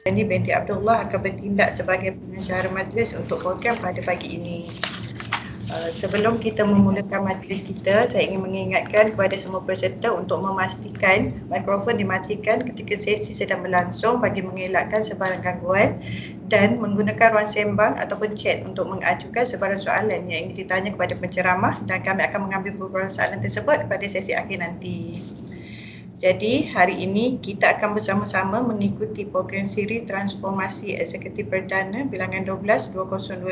Jadi binti Abdullah akan bertindak sebagai pengacara majlis untuk program pada pagi ini. Sebelum kita memulakan majlis kita, saya ingin mengingatkan kepada semua peserta untuk memastikan mikrofon dimatikan ketika sesi sedang berlangsung bagi mengelakkan sebarang gangguan dan menggunakan ruang sembang ataupun chat untuk mengajukan sebarang soalan yang ingin ditanya kepada penceramah, dan kami akan mengambil beberapa soalan tersebut pada sesi akhir nanti. Jadi hari ini kita akan bersama-sama mengikuti program siri Transformasi Eksekutif Perdana bilangan 12-2025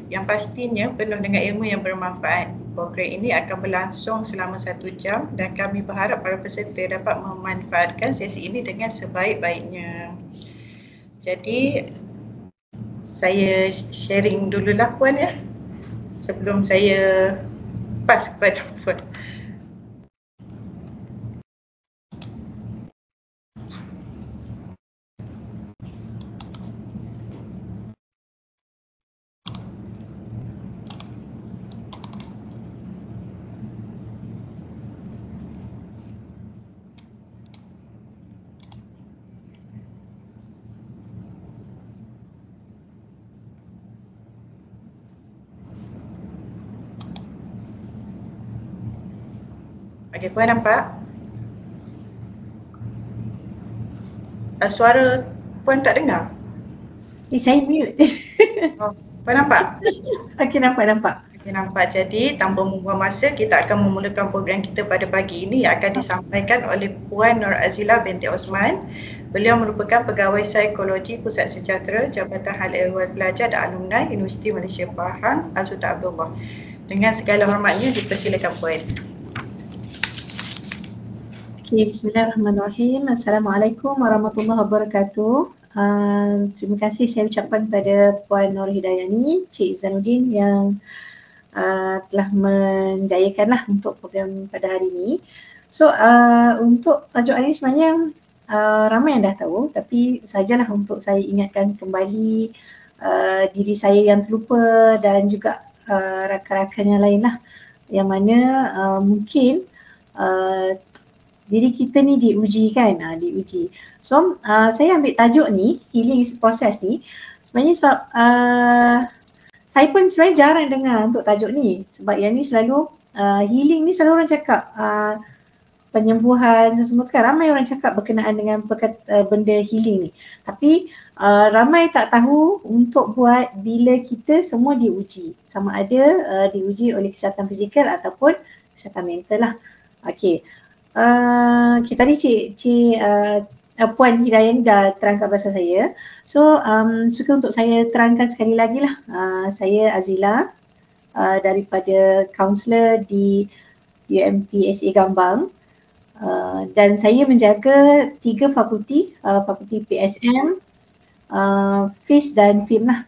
yang pastinya penuh dengan ilmu yang bermanfaat. Program ini akan berlangsung selama 1 jam dan kami berharap para peserta dapat memanfaatkan sesi ini dengan sebaik-baiknya. Jadi saya sharing dululah Puan ya, sebelum saya pass kepada Puan. Okey, Puan nampak? Suara Puan tak dengar? Saya mute. Oh, Puan nampak? Okey, nampak. Okey, nampak. Jadi tanpa membuang masa, kita akan memulakan program kita pada pagi ini yang akan disampaikan oleh Puan Nur Azila binti Osman. Beliau merupakan Pegawai Psikologi Pusat Sejahtera Jabatan Hal Ehwal Pelajar dan Alumni Universiti Malaysia Pahang Sultan Abdullah. Dengan segala hormatnya, dipersilakan Puan. Okay, bismillahirrahmanirrahim. Assalamualaikum warahmatullahi wabarakatuh. Terima kasih saya ucapkan kepada Puan Nur Hidayani, Cik Izzanuddin yang telah menjayakanlah untuk program pada hari ini. So untuk tajuk hari ini sebenarnya ramai yang dah tahu, tapi sajalah untuk saya ingatkan kembali diri saya yang terlupa dan juga rakan-rakan yang lain lah, yang mana mungkin diri kita ni diuji kan, diuji. So saya ambil tajuk ni, healing is process ni, sebenarnya sebab saya pun sebenarnya jarang dengar untuk tajuk ni, sebab yang ni selalu healing ni selalu orang cakap penyembuhan semua kan, ramai orang cakap berkenaan dengan benda healing ni, tapi ramai tak tahu untuk buat bila kita semua diuji, sama ada diuji oleh kesihatan fizikal ataupun kesihatan mental lah. Okay. Tadi Cik Puan Hidayah ni dah terangkan pasal saya. So suka untuk saya terangkan sekali lagi lah. Saya Azila daripada kaunselor di UMP SA Gambang, dan saya menjaga 3 fakulti, fakulti PSM, FIS dan FIM lah.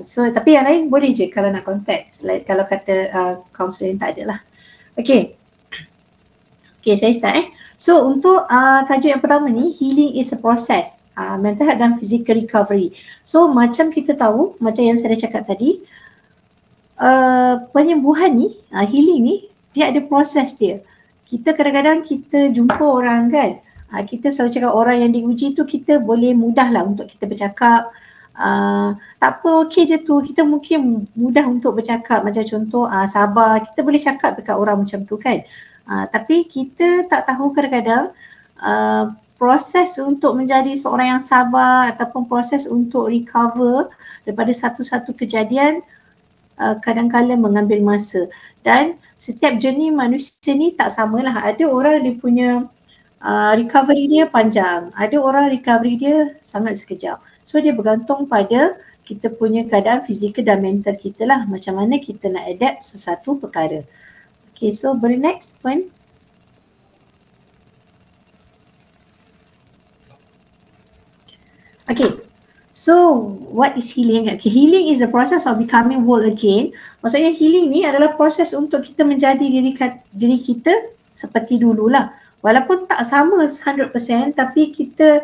So tapi yang lain boleh je kalau nak contact, kalau kata kaunselor yang tak ada lah. Okay. Okay, saya start So untuk tajuk yang pertama ni, healing is a process, mental health dan physical recovery. So macam kita tahu, macam yang saya cakap tadi, penyembuhan ni, healing ni, dia ada proses dia. Kita kadang-kadang kita jumpa orang kan, kita selalu cakap orang yang diuji tu kita boleh mudah lah untuk kita bercakap, tak apa, okey je tu, kita mungkin mudah untuk bercakap, macam contoh sabar, kita boleh cakap dekat orang macam tu kan. Tapi kita tak tahu kadang-kadang proses untuk menjadi seorang yang sabar ataupun proses untuk recover daripada satu-satu kejadian kadang-kadang mengambil masa, dan setiap journey manusia ni tak samalah. Ada orang dia punya recovery dia panjang, ada orang recovery dia sangat sekejap. So dia bergantung pada kita punya keadaan fizikal dan mental kita lah, macam mana kita nak adapt sesuatu perkara. Okay, so boleh next Puan. Okay, so what is healing? Okay, healing is the process of becoming whole again. Maksudnya healing ni adalah proses untuk kita menjadi diri kita seperti dululah. Walaupun tak sama 100%, tapi kita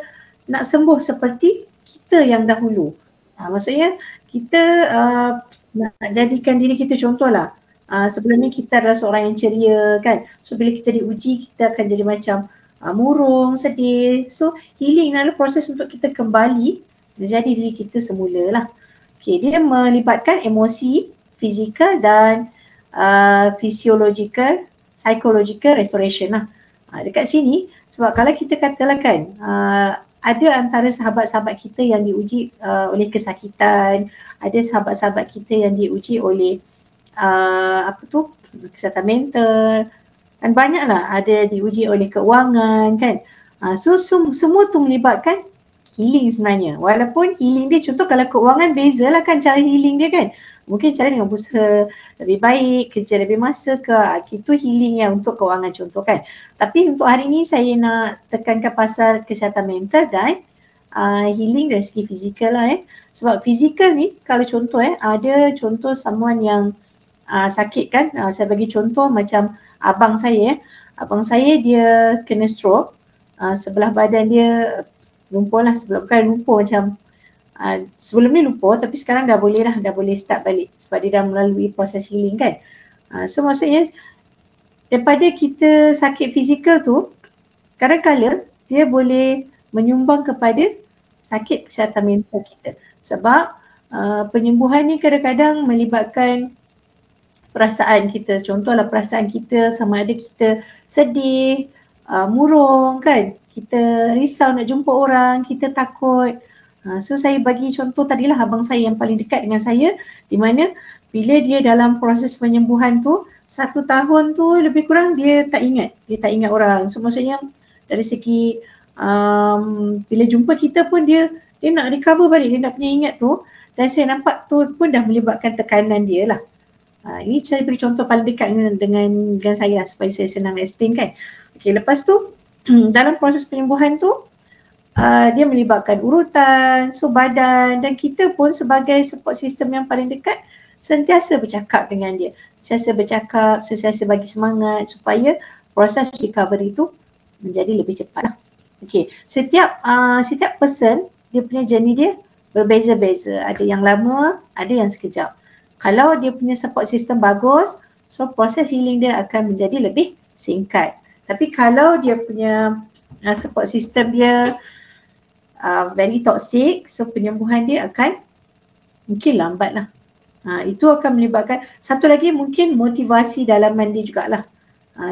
nak sembuh seperti kita yang dahulu. Maksudnya kita nak jadikan diri kita contohlah. Sebelum ni kita adalah seorang yang ceria kan. So bila kita diuji, kita akan jadi macam murung, sedih. So healing adalah proses untuk kita kembali menjadi diri kita semula lah. Okay, dia melibatkan emosi, fizikal dan physiological, psychological restoration lah. Dekat sini sebab kalau kita katalah kan ada antara sahabat-sahabat kita yang diuji oleh kesakitan, ada sahabat-sahabat kita yang diuji oleh kesihatan mental, dan banyaklah ada diuji oleh keuangan kan. So semua tu melibatkan healing sebenarnya. Walaupun healing dia, contoh kalau keuangan bezalah kan cara healing dia kan. Mungkin cara dengan berusaha lebih baik, kerja lebih masa ke, itu healing yang untuk keuangan contoh kan. Tapi untuk hari ni saya nak tekankan pasal kesihatan mental dan healing dari segi fizikal lah Sebab fizikal ni kalau contoh ada contoh someone yang sakit kan, saya bagi contoh macam abang saya dia kena stroke, sebelah badan dia lumpur lah, bukan lumpur macam sebelum ni lumpur tapi sekarang dah boleh start balik sebab dia dah melalui proses healing kan. So maksudnya daripada kita sakit fizikal tu kadang-kadang dia boleh menyumbang kepada sakit kesihatan mental kita sebab penyembuhan ni kadang-kadang melibatkan perasaan kita. Contohlah perasaan kita sama ada kita sedih, murung kan, kita risau nak jumpa orang, kita takut. So saya bagi contoh tadilah abang saya yang paling dekat dengan saya, di mana bila dia dalam proses penyembuhan tu 1 tahun tu lebih kurang dia tak ingat orang. So maksudnya dari segi bila jumpa kita pun dia nak recover balik, dia nak punya ingat tu, dan saya nampak tu pun dah melibatkan tekanan dia lah. Ini saya beri contoh paling dekat dengan saya supaya saya senang explain kan. Okay, lepas tu dalam proses penyembuhan tu dia melibatkan urutan, so badan, dan kita pun sebagai support system yang paling dekat sentiasa bercakap dengan dia, sentiasa bagi semangat supaya proses recovery tu menjadi lebih cepat lah. Okay, setiap person dia punya journey dia berbeza-beza, ada yang lama, ada yang sekejap. Kalau dia punya support system bagus, so proses healing dia akan menjadi lebih singkat. Tapi kalau dia punya support system dia very toxic, so penyembuhan dia akan mungkin lambat lah. Itu akan melibatkan, satu lagi mungkin motivasi dalaman dia jugalah.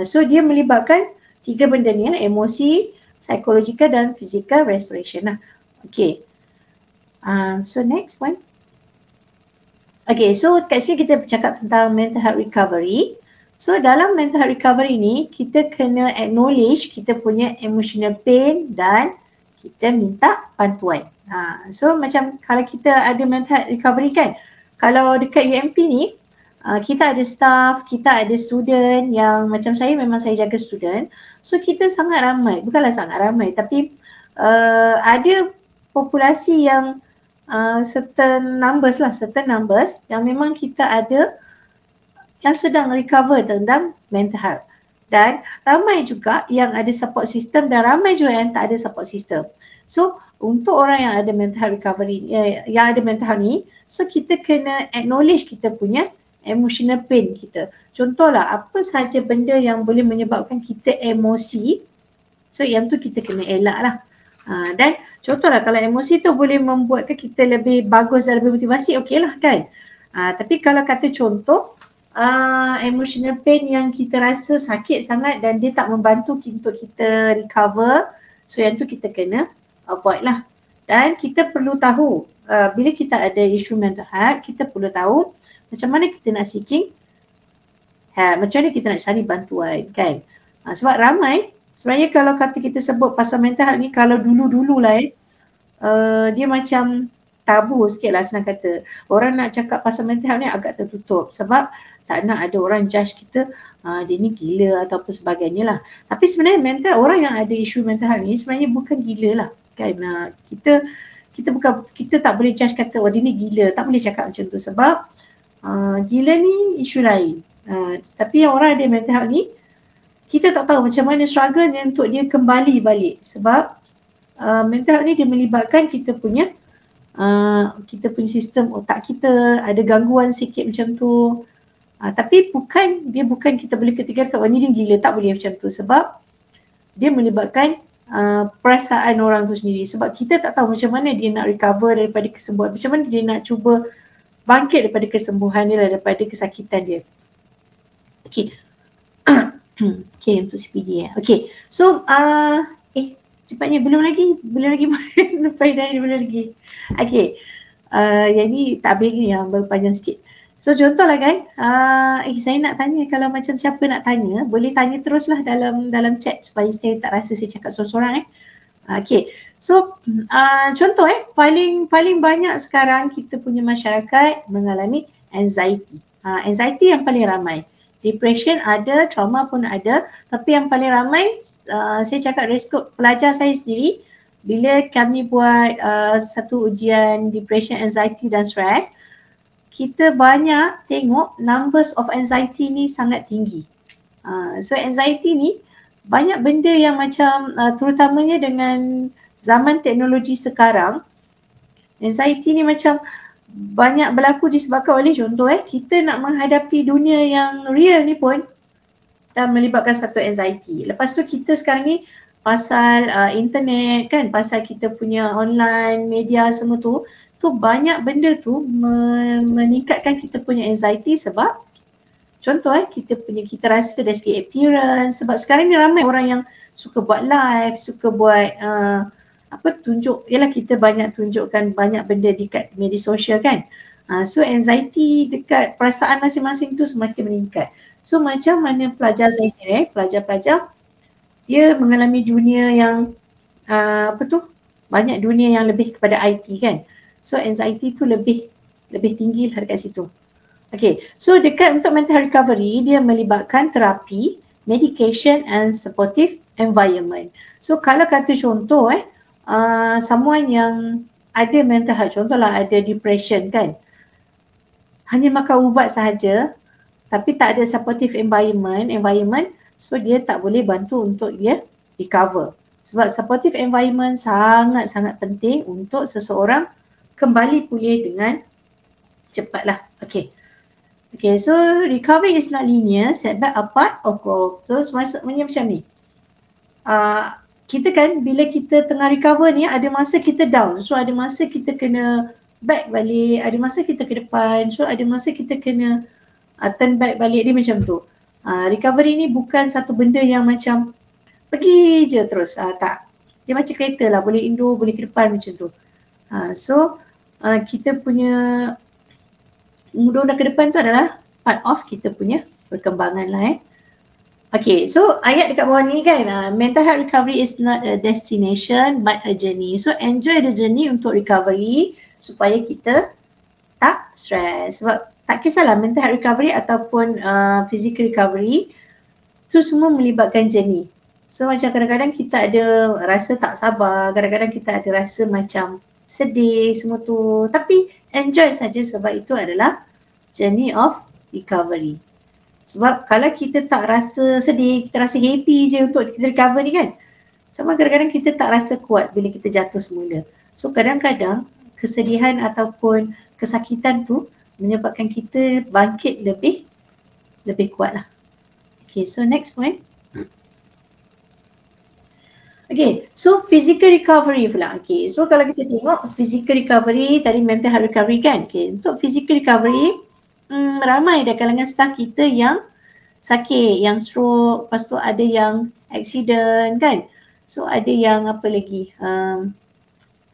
So dia melibatkan 3 benda ni, emosi, psychological dan physical restoration lah. Okay. So next one. Okay, so kat sini kita bercakap tentang mental health recovery. So dalam mental health recovery ni, kita kena acknowledge kita punya emotional pain dan kita minta bantuan. So macam kalau kita ada mental health recovery kan, kalau dekat UMP ni, kita ada staff, kita ada student yang macam saya, memang saya jaga student. So kita sangat ramai, bukanlah sangat ramai tapi ada populasi yang certain numbers yang memang kita ada yang sedang recover tentang mental health. Dan ramai juga yang ada support system dan ramai juga yang tak ada support system. So untuk orang yang ada mental health recovery, yang ada mental health ni, so kita kena acknowledge kita punya emotional pain kita. Contohlah apa sahaja benda yang boleh menyebabkan kita emosi, so yang tu kita kena elak lah. Dan contohlah kalau emosi tu boleh membuatkan kita lebih bagus dan lebih motivasi, okey lah kan. Tapi kalau kata contoh emotional pain yang kita rasa sakit sangat dan dia tak membantu untuk kita recover, so yang tu kita kena avoid lah. Dan kita perlu tahu bila kita ada isu mental health, kita perlu tahu macam mana kita nak seeking macam mana kita nak cari bantuan kan. Sebab ramai sebenarnya kalau kata kita sebut pasal mental health ni, kalau dulu-dulu lah dia macam tabu sikit lah senang kata. Orang nak cakap pasal mental health ni agak tertutup sebab tak nak ada orang judge kita dia ni gila ataupun sebagainya lah. Tapi sebenarnya mental, orang yang ada isu mental health ni sebenarnya bukan gila lah kan. Kita tak boleh judge kata dia ni gila, tak boleh cakap macam tu sebab gila ni isu lain. Tapi yang orang ada mental health ni, kita tak tahu macam mana struggle untuk dia kembali balik sebab mental health ni dia melibatkan kita punya sistem otak kita ada gangguan sikit macam tu. Tapi bukan kita boleh ketikkan kat ni dia gila, tak boleh macam tu sebab dia melibatkan perasaan orang tu sendiri, sebab kita tak tahu macam mana dia nak recover daripada kesembuhan, macam mana dia nak cuba bangkit daripada kesembuhan dia, daripada kesakitan dia. Okay. Okay, untuk CPD ya. Okay, so cepatnya belum lagi faedah ni belum lagi. Okay, yang ni tak habis ni, yang berpanjang sikit. So contohlah kan, saya nak tanya, kalau macam siapa nak tanya, boleh tanya teruslah dalam chat supaya saya tak rasa saya cakap sorang-sorang. Okay, so contoh paling banyak sekarang kita punya masyarakat mengalami anxiety. Anxiety yang paling ramai. Depression ada, trauma pun ada, tapi yang paling ramai saya cakap dari skop pelajar saya sendiri, bila kami buat satu ujian depression, anxiety dan stress, kita banyak tengok numbers of anxiety ni sangat tinggi. So anxiety ni banyak benda yang macam terutamanya dengan zaman teknologi sekarang, anxiety ni macam banyak berlaku disebabkan oleh contoh kita nak menghadapi dunia yang real ni pun dan melibatkan satu anxiety. Lepas tu kita sekarang ni pasal internet kan, pasal kita punya online media semua tu banyak benda tu meningkatkan kita punya anxiety, sebab contoh kita rasa dari segi appearance, sebab sekarang ni ramai orang yang suka buat live, suka buat tunjuk, yalah kita banyak tunjukkan banyak benda dekat media sosial kan. So anxiety dekat perasaan masing-masing tu semakin meningkat. So macam mana pelajar saya sendiri, pelajar-pelajar dia mengalami dunia yang banyak dunia yang lebih kepada IT kan. So anxiety tu lebih tinggi lah dekat situ. Okay, so dekat untuk mental recovery, dia melibatkan terapi, medication and supportive environment. So kalau kata contoh someone yang ada mental health, contohlah ada depression kan, hanya makan ubat sahaja tapi tak ada supportive environment, so dia tak boleh bantu untuk dia recover. Sebab supportive environment sangat-sangat penting untuk seseorang kembali pulih dengan cepatlah. Okay, so recovery is not linear, setback are part of growth. So maksudnya macam ni, kita kan bila kita tengah recover ni, ada masa kita down, so ada masa kita kena back balik, ada masa kita ke depan, so ada masa kita kena turn back balik. Dia macam tu. Recovery ni bukan satu benda yang macam pergi je terus, tak. Dia macam kereta lah, boleh indur, boleh ke depan macam tu. So kita punya mundur ke depan tu adalah part of kita punya perkembangan lah. Okay, so ayat dekat bawah ni kan, mental health recovery is not a destination but a journey. So enjoy the journey untuk recovery supaya kita tak stress. Sebab tak kisahlah mental health recovery ataupun physical recovery, tu semua melibatkan journey. So macam kadang-kadang kita ada rasa tak sabar, kadang-kadang kita ada rasa macam sedih semua tu, tapi enjoy saja sebab itu adalah journey of recovery. Sebab kalau kita tak rasa sedih, kita rasa happy je untuk kita recover ni kan, sama kadang-kadang kita tak rasa kuat bila kita jatuh semula. So kadang-kadang kesedihan ataupun kesakitan tu menyebabkan kita bangkit lebih kuat lah. Okay, so next point. Okay, so physical recovery pula. Okay, so kalau kita tengok physical recovery, tadi mental health recovery kan. Okay, untuk physical recovery, ramai dah kalangan staff kita yang sakit, yang stroke, lepas tu ada yang accident kan. So ada yang apa lagi,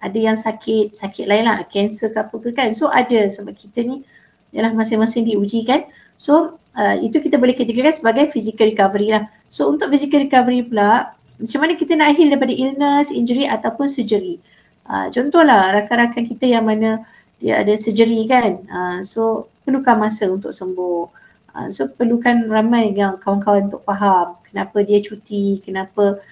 ada yang sakit lain lah, cancer ke apa ke kan. So ada, sebab kita ni ialah masing-masing diuji kan. So itu kita boleh kategorikan sebagai physical recovery lah. So untuk physical recovery pula, macam mana kita nak heal daripada illness, injury ataupun surgery. Contohlah rakan-rakan kita yang mana dia ada surgery kan, so perlukan masa untuk sembuh. So perlukan ramai yang kawan-kawan untuk faham kenapa dia cuti, kenapa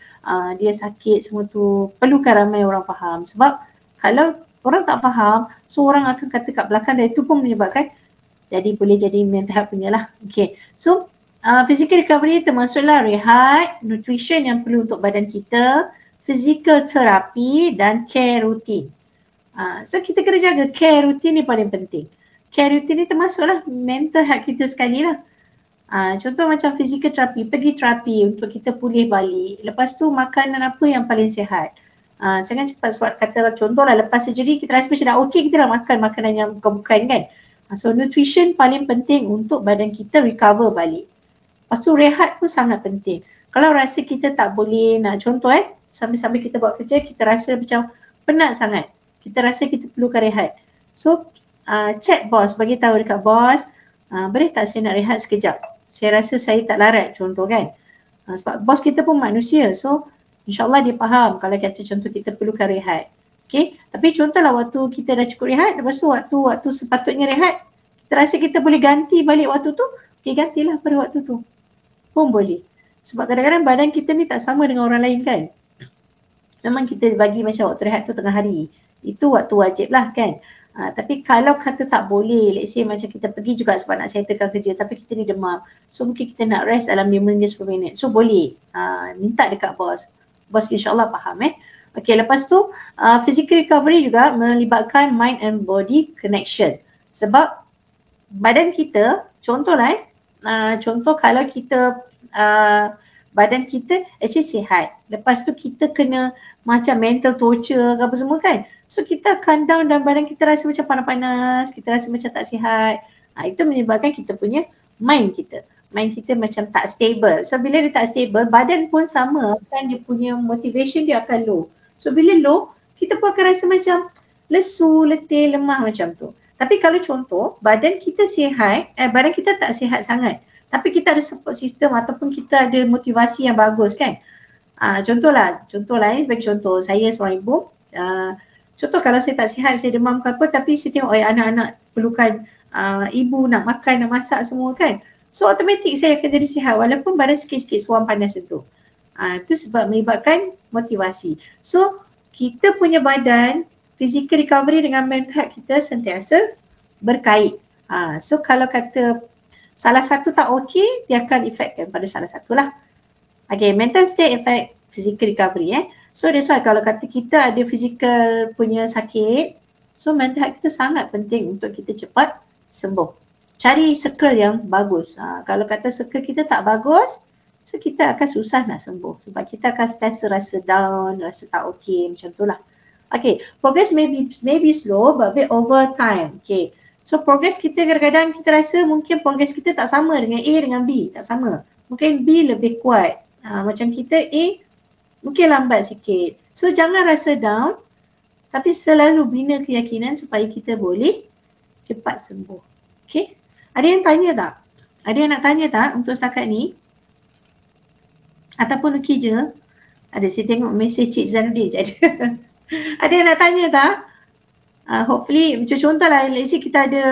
dia sakit semua tu. Perlukan ramai orang faham, sebab kalau orang tak faham, so orang akan kata kat belakang, dan itu pun menyebabkan boleh jadi mental health punya lah. Okay, so physical recovery termasuklah rehat, nutrition yang perlu untuk badan kita, physical therapy dan care routine. So kita kena jaga care routine ni paling penting. Care routine ni termasuklah mental health kita sekali lah. Contoh macam physical therapy, pergi terapi untuk kita pulih balik. Lepas tu makanan apa yang paling sihat. Jangan cepat sebab kata contohlah lepas surgery kita rasa macam dah okey, kita dah makan makanan yang bukan-bukan kan. So nutrition paling penting untuk badan kita recover balik. Lepas tu rehat pun sangat penting. Kalau rasa kita tak boleh nak contoh sambil-sambil kita buat kerja kita rasa macam penat sangat. Kita rasa kita perlukan rehat. So chat bos, bagi tahu dekat bos, boleh tak saya nak rehat sekejap? Saya rasa saya tak larat contoh kan. Sebab bos kita pun manusia. So InsyaAllah dia faham kalau kata contoh kita perlukan rehat. Okay. Tapi contohlah waktu kita dah cukup rehat, lepas tu waktu sepatutnya rehat, kita rasa kita boleh ganti balik waktu tu, okay, gantilah pada waktu tu. Pun boleh. Sebab kadang-kadang badan kita ni tak sama dengan orang lain kan. Memang kita bagi macam waktu rehat tu tengah hari. Itu waktu wajib lah kan. Tapi kalau kata tak boleh, let's say macam kita pergi juga sebab nak settlekan kerja tapi kita ni demam. So mungkin kita nak rest dalam 5 minit 10 minit. So boleh minta dekat bos. Bos insyaAllah faham Okay, lepas tu physical recovery juga melibatkan mind and body connection. Sebab badan kita, contohlah contoh kalau kita badan kita actually sihat. Lepas tu kita kena macam mental torture ke apa semua kan. So kita akan down dan badan kita rasa macam panas-panas, kita rasa macam tak sihat. Itu menyebabkan kita punya mind kita. Mind kita macam tak stable. So bila dia tak stable, badan pun sama kan, dia punya motivation dia akan low. So bila low, kita pun akan rasa macam lesu, letih, lemah macam tu. Tapi kalau contoh, badan kita sihat, badan kita tak sihat sangat. Tapi kita ada support system ataupun kita ada motivasi yang bagus kan. Contohlah ni sebagai contoh, saya seorang ibu, contoh kalau saya tak sihat, saya demam ke apa, tapi saya tengok anak-anak perlukan ibu nak makan, nak masak semua kan. So automatik saya akan jadi sihat walaupun badan sikit-sikit suam panas itu. Itu sebab melibatkan motivasi. So kita punya badan, physical recovery dengan mental health kita sentiasa berkait. So kalau kata salah satu tak okey, dia akan efekkan pada salah satu lah. Okay, mental state affect physical recovery So that's why kalau kata kita ada physical punya sakit, so mental health kita sangat penting untuk kita cepat sembuh. Cari circle yang bagus. Kalau kata circle kita tak bagus, so kita akan susah nak sembuh. Sebab kita akan rasa down, rasa tak okey, macam tu lah. Okay, progress may be slow but over time. Okay, so progress kita kadang-kadang kita rasa mungkin progress kita tak sama dengan A dengan B, tak sama. Mungkin B lebih kuat. Macam kita A mungkin lambat sikit. So jangan rasa down, tapi selalu bina keyakinan supaya kita boleh cepat sembuh. Okay, ada yang tanya tak? Ada yang nak tanya tak untuk setakat ni? Ataupun okey je? Ada, saya tengok mesej Cik Zainuddin je ada. Ada yang nak tanya tak? Hopefully macam contoh lah, let's say kita ada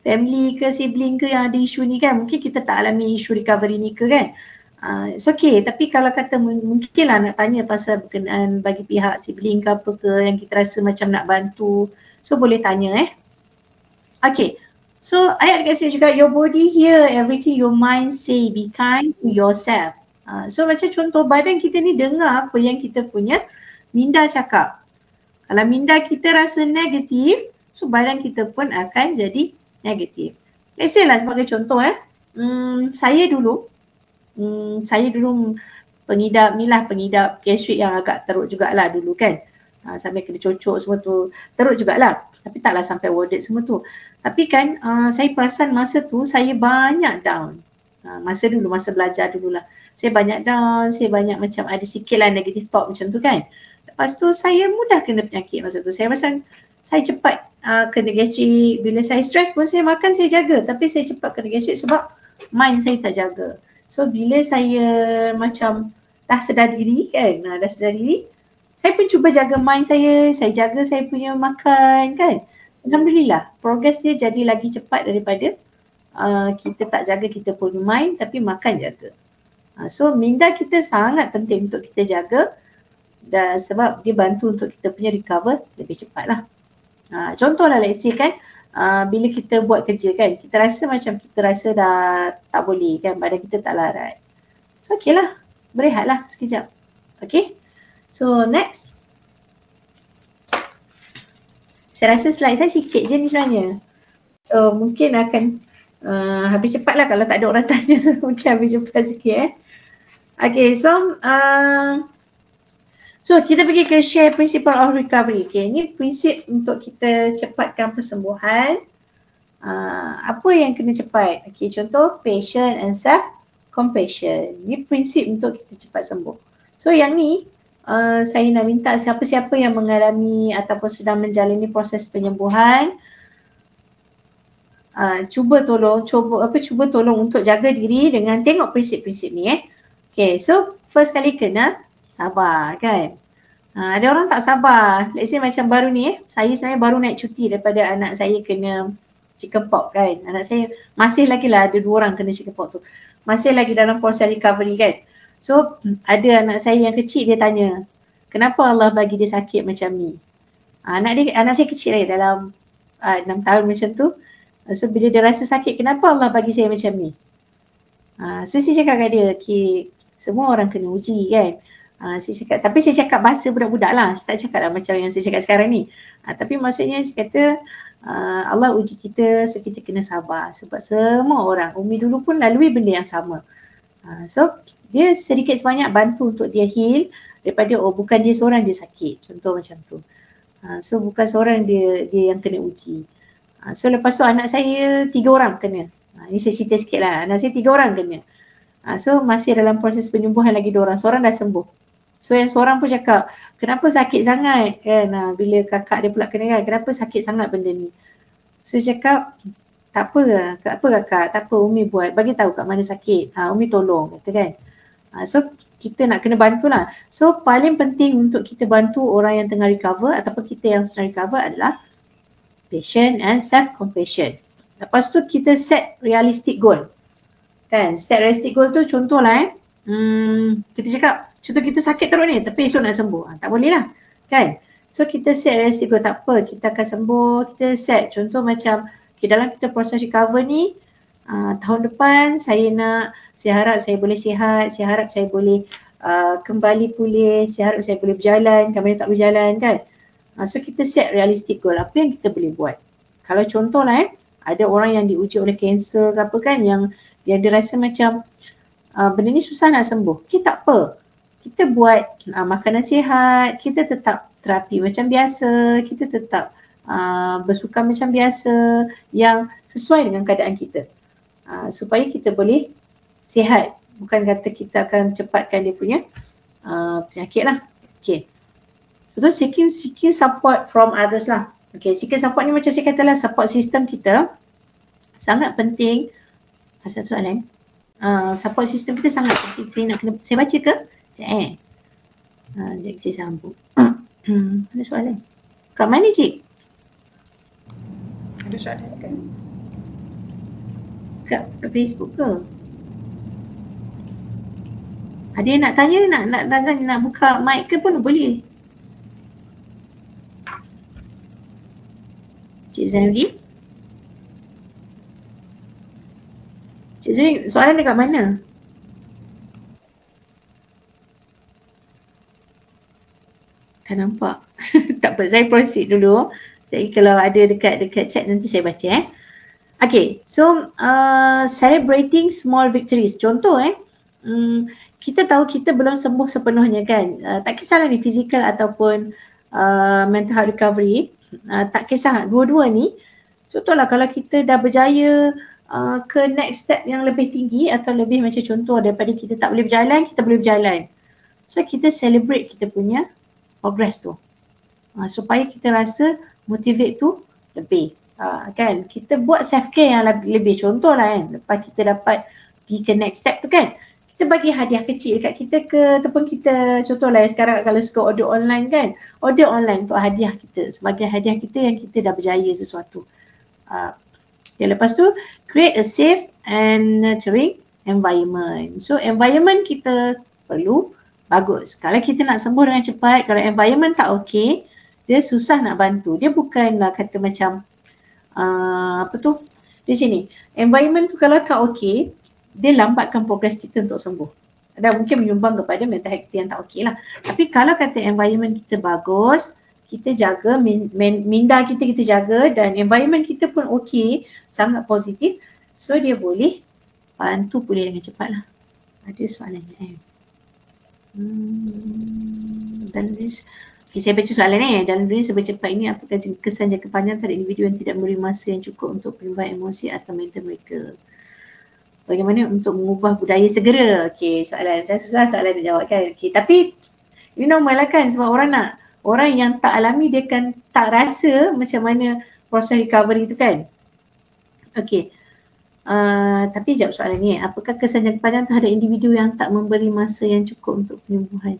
family ke sibling ke yang ada isu ni kan, mungkin kita tak alami isu recovery ni ke kan. It's okay, tapi kalau kata mungkin lah nak tanya pasal berkenaan bagi pihak sibling ke apa ke yang kita rasa macam nak bantu, so boleh tanya Okay, so ayat dekat sini juga, your body hear everything your mind say, be kind to yourself. So macam contoh badan kita ni dengar apa yang kita punya minda cakap. Kalau minda kita rasa negatif, so badan kita pun akan jadi negatif. Let's say lah sebagai contoh saya dulu pengidap gastrik yang agak teruk jugalah dulu kan. Sampai kena cocok semua tu, teruk jugalah. Tapi taklah sampai warded semua tu. Tapi kan saya perasan masa tu saya banyak down. Masa belajar dululah. Saya banyak down, saya banyak macam ada sikit lah negative thought macam tu kan. Lepas tu saya mudah kena penyakit masa tu. Saya rasa saya cepat kena gastrik. Bila saya stres pun saya makan saya jaga. Tapi saya cepat kena gastrik sebab mind saya tak jaga. So bila saya macam dah sedar diri kan, saya pun cuba jaga mind saya jaga saya punya makan kan. Alhamdulillah, progress dia jadi lagi cepat daripada kita tak jaga kita punya mind tapi makan jaga. So minda kita sangat penting untuk kita jaga dan sebab dia bantu untuk kita punya recover lebih cepat lah. Contohlah let's say kan, bila kita buat kerja kan, kita rasa dah tak boleh kan, badan kita tak larat. So okay lah, berehatlah sekejap. Okay, so next. Saya rasa slide saya sikit je ni sebenarnya. So mungkin akan Habis cepat lah kalau tak ada orang tanya, so mungkin habis cepat sikit Okay, so kita pergi ke share principle of recovery. Okay, ni prinsip untuk kita cepatkan persembuhan. Apa yang kena cepat? Okay, contoh patient and self-compassion. Ni prinsip untuk kita cepat sembuh. So yang ni saya nak minta siapa-siapa yang mengalami ataupun sedang menjalani proses penyembuhan, cuba tolong untuk jaga diri dengan tengok prinsip-prinsip ni Okay, so first kali kena sabar kan. Ada orang tak sabar. Let's say macam baru ni saya sebenarnya baru naik cuti daripada anak saya kena chickenpox kan. Anak saya masih lagi lah ada 2 orang kena chickenpox tu. Masih lagi dalam proses recovery kan. So ada anak saya yang kecil dia tanya, kenapa Allah bagi dia sakit macam ni? Anak saya kecil lagi dalam 6 tahun macam tu. So bila dia rasa sakit, kenapa Allah bagi saya macam ni? So saya cakap kat dia, okay, semua orang kena uji kan. Tapi saya cakap bahasa budak-budak lah. Saya tak cakap lah macam yang saya cakap sekarang ni. Tapi maksudnya saya kata Allah uji kita, so kita kena sabar. Sebab semua orang, Umi dulu pun lalui benda yang sama. So dia sedikit sebanyak bantu untuk dia heal daripada bukan dia seorang dia sakit. Contoh macam tu. So bukan seorang dia yang kena uji. So lepas tu anak saya 3 orang kena. Ni saya cerita sikit lah. Anak saya 3 orang kena. So masih dalam proses penyembuhan lagi 2 orang. Seorang dah sembuh. So yang seorang pun cakap, kenapa sakit sangat kan? Bila kakak dia pula kena kan, kenapa sakit sangat benda ni? So cakap, tak apa kakak, tak apa Umi buat. Bagi tahu kat mana sakit. Umi tolong kata kan. So kita nak kena bantulah. So paling penting untuk kita bantu orang yang tengah recover ataupun kita yang sedang recover adalah patient and self-compassion. Lepas tu kita set realistic goal. Kan, set realistic goal tu contohlah kita cakap, contoh kita sakit teruk ni tapi esok nak sembuh. Tak boleh lah. Kan? So kita set realistic goal, tak apa, kita akan sembuh, kita set. Contoh macam dalam kita proses recover ni, tahun depan saya harap saya boleh sihat, saya harap saya boleh kembali pulih, saya harap saya boleh berjalan, kami tak berjalan kan. So kita set realistic goal, apa yang kita boleh buat. Kalau contohlah ada orang yang diuji oleh kanser ke apa kan, yang dia rasa macam benda ni susah nak sembuh. Kita tak apa, kita buat makanan sihat, kita tetap terapi macam biasa, kita tetap bersukan macam biasa yang sesuai dengan keadaan kita, supaya kita boleh sihat. Bukan kata kita akan cepatkan dia punya penyakit lah. Okay. So seeking support from others lah. Okay, seeking support ni macam saya kata lah, support system kita sangat penting. Ada satu soalan. Support system kita sangat penting. Saya baca ke? Sekejap saya sambung. Ada soalan. Kat mana cik? Ada soalan kan? Kat Facebook ke? Ada yang nak tanya, nak buka mic ke pun boleh. Cik Zainuddin? Cik Zainuddin, soalan dekat mana? Tak nampak. Tak apa, saya proceed dulu. Jadi kalau ada dekat chat nanti saya baca Okay, so celebrating small victories. Contoh kita tahu kita belum sembuh sepenuhnya kan. Tak kisahlah ni physical ataupun mental health recovery. Tak kisah, dua-dua ni. Contohlah kalau kita dah berjaya ke next step yang lebih tinggi atau lebih macam contoh daripada kita tak boleh berjalan, kita boleh berjalan. So kita celebrate kita punya progress tu. Supaya kita rasa motivate tu lebih. Kan, kita buat self care yang lebih. Contohlah kan, lepas kita dapat pergi ke next step tu kan, kita bagi hadiah kecil dekat kita ke, ataupun kita contohlah sekarang kalau suka order online kan, order online untuk hadiah kita, sebagai hadiah kita yang kita dah berjaya sesuatu. Dan lepas tu create a safe and nurturing environment. So environment kita perlu bagus. Kalau kita nak sembuh dengan cepat, kalau environment tak okey, dia susah nak bantu. Dia bukanlah kata macam di sini environment tu kalau tak okey, dia lambatkan progres kita untuk sembuh. Dan mungkin menyumbang kepada mental health yang tak okey lah. Tapi kalau kata environment kita bagus, kita jaga, minda kita jaga dan environment kita pun okey, sangat positif, So dia boleh bantu pulih dengan cepat lah. Ada soalannya dan okay, saya baca soalan dalam dunia serba cepat ini, apakah kesan jangka panjang terhadap individu yang tidak memberi masa yang cukup untuk penyembuhan emosi atau mental mereka? Bagaimana untuk mengubah budaya segera? Okay, soalan saya susah soalan nak jawab kan. Okay, tapi ini normal lah kan, sebab orang yang tak alami dia kan tak rasa macam mana proses recovery tu kan. Okay, tapi jawab soalan ni, apakah kesan jangka panjang terhadap individu yang tak memberi masa yang cukup untuk penyembuhan?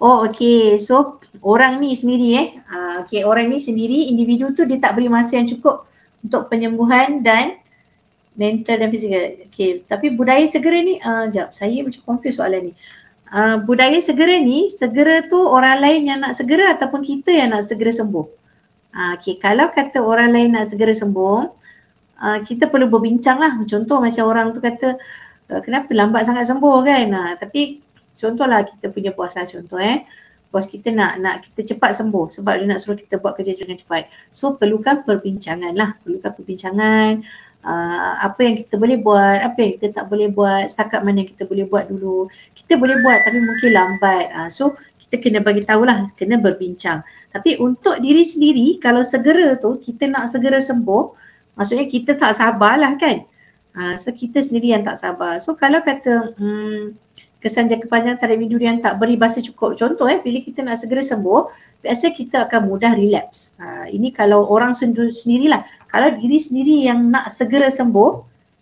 Oh okay, so orang ni sendiri okay, orang ni sendiri, individu tu dia tak beri masa yang cukup untuk penyembuhan dan mental dan fizikal. Okay, tapi budaya segera ni, sekejap, saya macam confuse soalan ni. Budaya segera ni, segera tu orang lain yang nak segera ataupun kita yang nak segera sembuh? Okay, kalau kata orang lain nak segera sembuh, kita perlu berbincang lah. Contoh macam orang tu kata, kenapa lambat sangat sembuh kan? Tapi contohlah kita punya bos lah contoh bos kita nak kita cepat sembuh sebab dia nak suruh kita buat kerja dengan cepat. So perlukan perbincangan lah, apa yang kita boleh buat, apa yang kita tak boleh buat, setakat mana kita boleh buat dulu. Kita boleh buat tapi mungkin lambat. So kita kena bagi tahulah, kena berbincang. Tapi untuk diri sendiri, kalau segera tu kita nak segera sembuh, maksudnya kita tak sabarlah kan. So kita sendiri yang tak sabar. So kalau kata kesan jangka panjang terhadap individu yang tak beri masa cukup. Contoh bila kita nak segera sembuh, biasa kita akan mudah relapse. Ini kalau orang sendirilah. Kalau diri sendiri yang nak segera sembuh,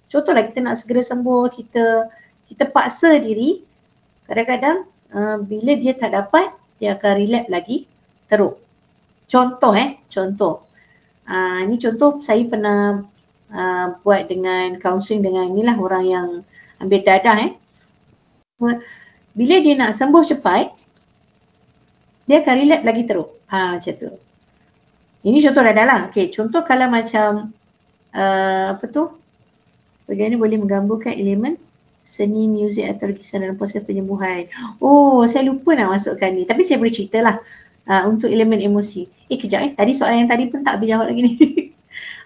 contohlah kita nak segera sembuh, kita paksa diri, kadang-kadang bila dia tak dapat, dia akan relapse lagi teruk. Contoh. Ini contoh saya pernah buat dengan counselling dengan inilah orang yang ambil dadah bila dia nak sembuh cepat, dia akan relapse lagi teruk. Macam tu. Ini contoh dadah lah. Okay, contoh kalau macam bagaimana boleh menggambarkan elemen seni, muzik atau lukisan dalam proses penyembuhan. Oh, saya lupa nak masukkan ni. Tapi saya boleh cerita lah untuk elemen emosi. Kejap tadi soalan yang tadi pun tak habis jawab lagi ni.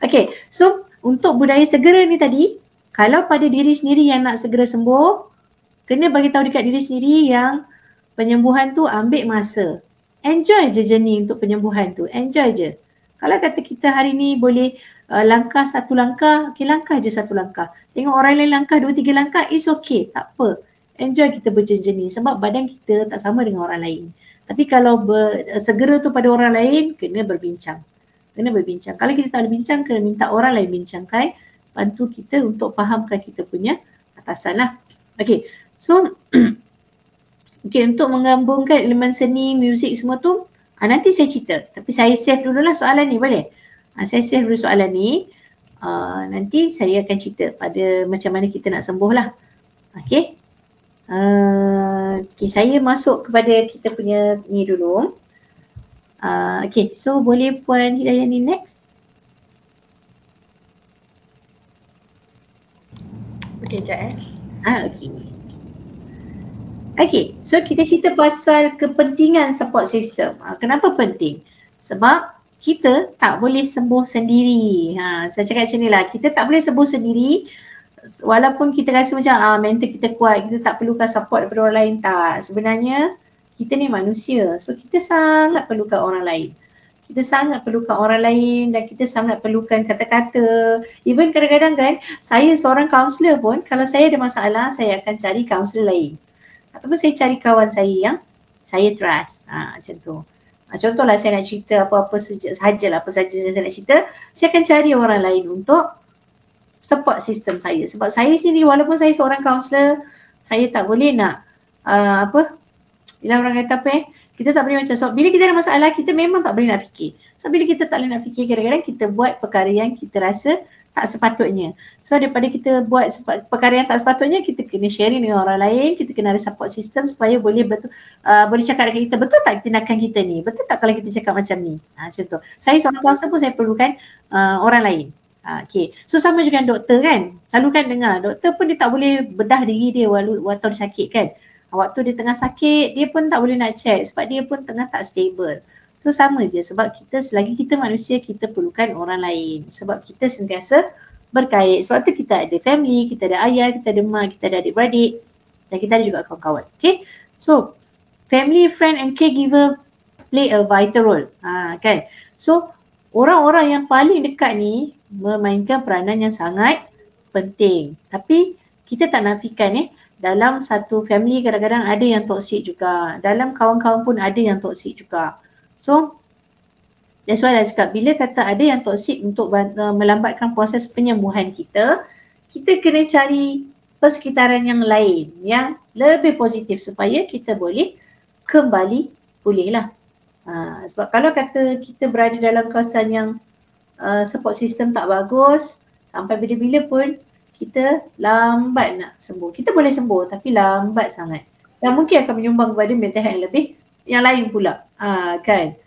Okay, so untuk budaya segera ni tadi, kalau pada diri sendiri yang nak segera sembuh, kena bagi tahu dekat diri sendiri yang penyembuhan tu ambil masa. Enjoy je journey untuk penyembuhan tu. Enjoy je. Kalau kata kita hari ni boleh langkah satu langkah, okay, langkah je satu langkah. Tengok orang lain langkah 2-3 langkah, it's okay. Tak apa. Enjoy kita berjourney sebab badan kita tak sama dengan orang lain. Tapi kalau segera tu pada orang lain, kena berbincang. Kalau kita tak boleh bincang, kena minta orang lain bincangkan, bantu kita untuk fahamkan kita punya atasan lah. Okay. So, okay, untuk menggabungkan elemen seni, muzik semua tu, nanti saya cerita. Tapi saya save dululah soalan ni, boleh? Saya save dulu soalan ni. Nanti saya akan cerita pada macam mana kita nak sembuh lah. Okay. Okay, saya masuk kepada kita punya ni dulu. Okay, so boleh Puan Hidayah ni next? Okay, sekejap Okay. Okay, so kita cerita pasal kepentingan support system. Kenapa penting? Sebab kita tak boleh sembuh sendiri. Saya cakap macam ni lah, kita tak boleh sembuh sendiri walaupun kita rasa macam mental kita kuat, kita tak perlukan support daripada orang lain. Tak, sebenarnya kita ni manusia. So kita sangat perlukan orang lain. Kita sangat perlukan orang lain dan kita sangat perlukan kata-kata. Even kadang-kadang kan, saya seorang kaunselor pun, kalau saya ada masalah, saya akan cari kaunselor lain. Ataupun saya cari kawan saya yang saya trust. Macam tu. Contohlah saya nak cerita apa-apa sahaja saya nak cerita, saya akan cari orang lain untuk support sistem saya. Sebab saya sendiri walaupun saya seorang kaunselor, saya tak boleh nak bila orang kata kita tak boleh macam, so bila kita ada masalah, kita memang tak boleh nak fikir. So bila kita tak boleh nak fikir, kadang-kadang kita buat perkara yang kita rasa tak sepatutnya. So daripada kita buat perkara yang tak sepatutnya, kita kena sharing dengan orang lain, kita kena ada support system supaya boleh boleh cakap dengan kita, betul tak tindakan kita ni? Betul tak kalau kita cakap macam ni? Macam tu. Saya seorang kaunselor pun saya perlukan orang lain. Okay. So sama juga dengan doktor kan. Selalu kan dengar, doktor pun dia tak boleh bedah diri dia waktu dia sakit kan. Waktu dia tengah sakit, dia pun tak boleh nak check sebab dia pun tengah tak stable. So sama je sebab kita selagi kita manusia kita perlukan orang lain sebab kita sentiasa berkait. Sebab tu kita ada family, kita ada ayah, kita ada mak, kita ada adik-beradik dan kita ada juga kawan-kawan. Okay. So family, friend and caregiver play a vital role. Kan. So orang-orang yang paling dekat ni memainkan peranan yang sangat penting. Tapi kita tak nafikan dalam satu family kadang-kadang ada yang toksik juga. Dalam kawan-kawan pun ada yang toksik juga. So, that's why I cakap bila kata ada yang toksik untuk melambatkan proses penyembuhan kita, kita kena cari persekitaran yang lain yang lebih positif supaya kita boleh kembali pulih lah. Sebab kalau kata kita berada dalam kawasan yang support system tak bagus, sampai bila-bila pun kita lambat nak sembuh. Kita boleh sembuh tapi lambat sangat. Dan mungkin akan menyumbang kepada mental health yang lebih yang lain pula. Kan?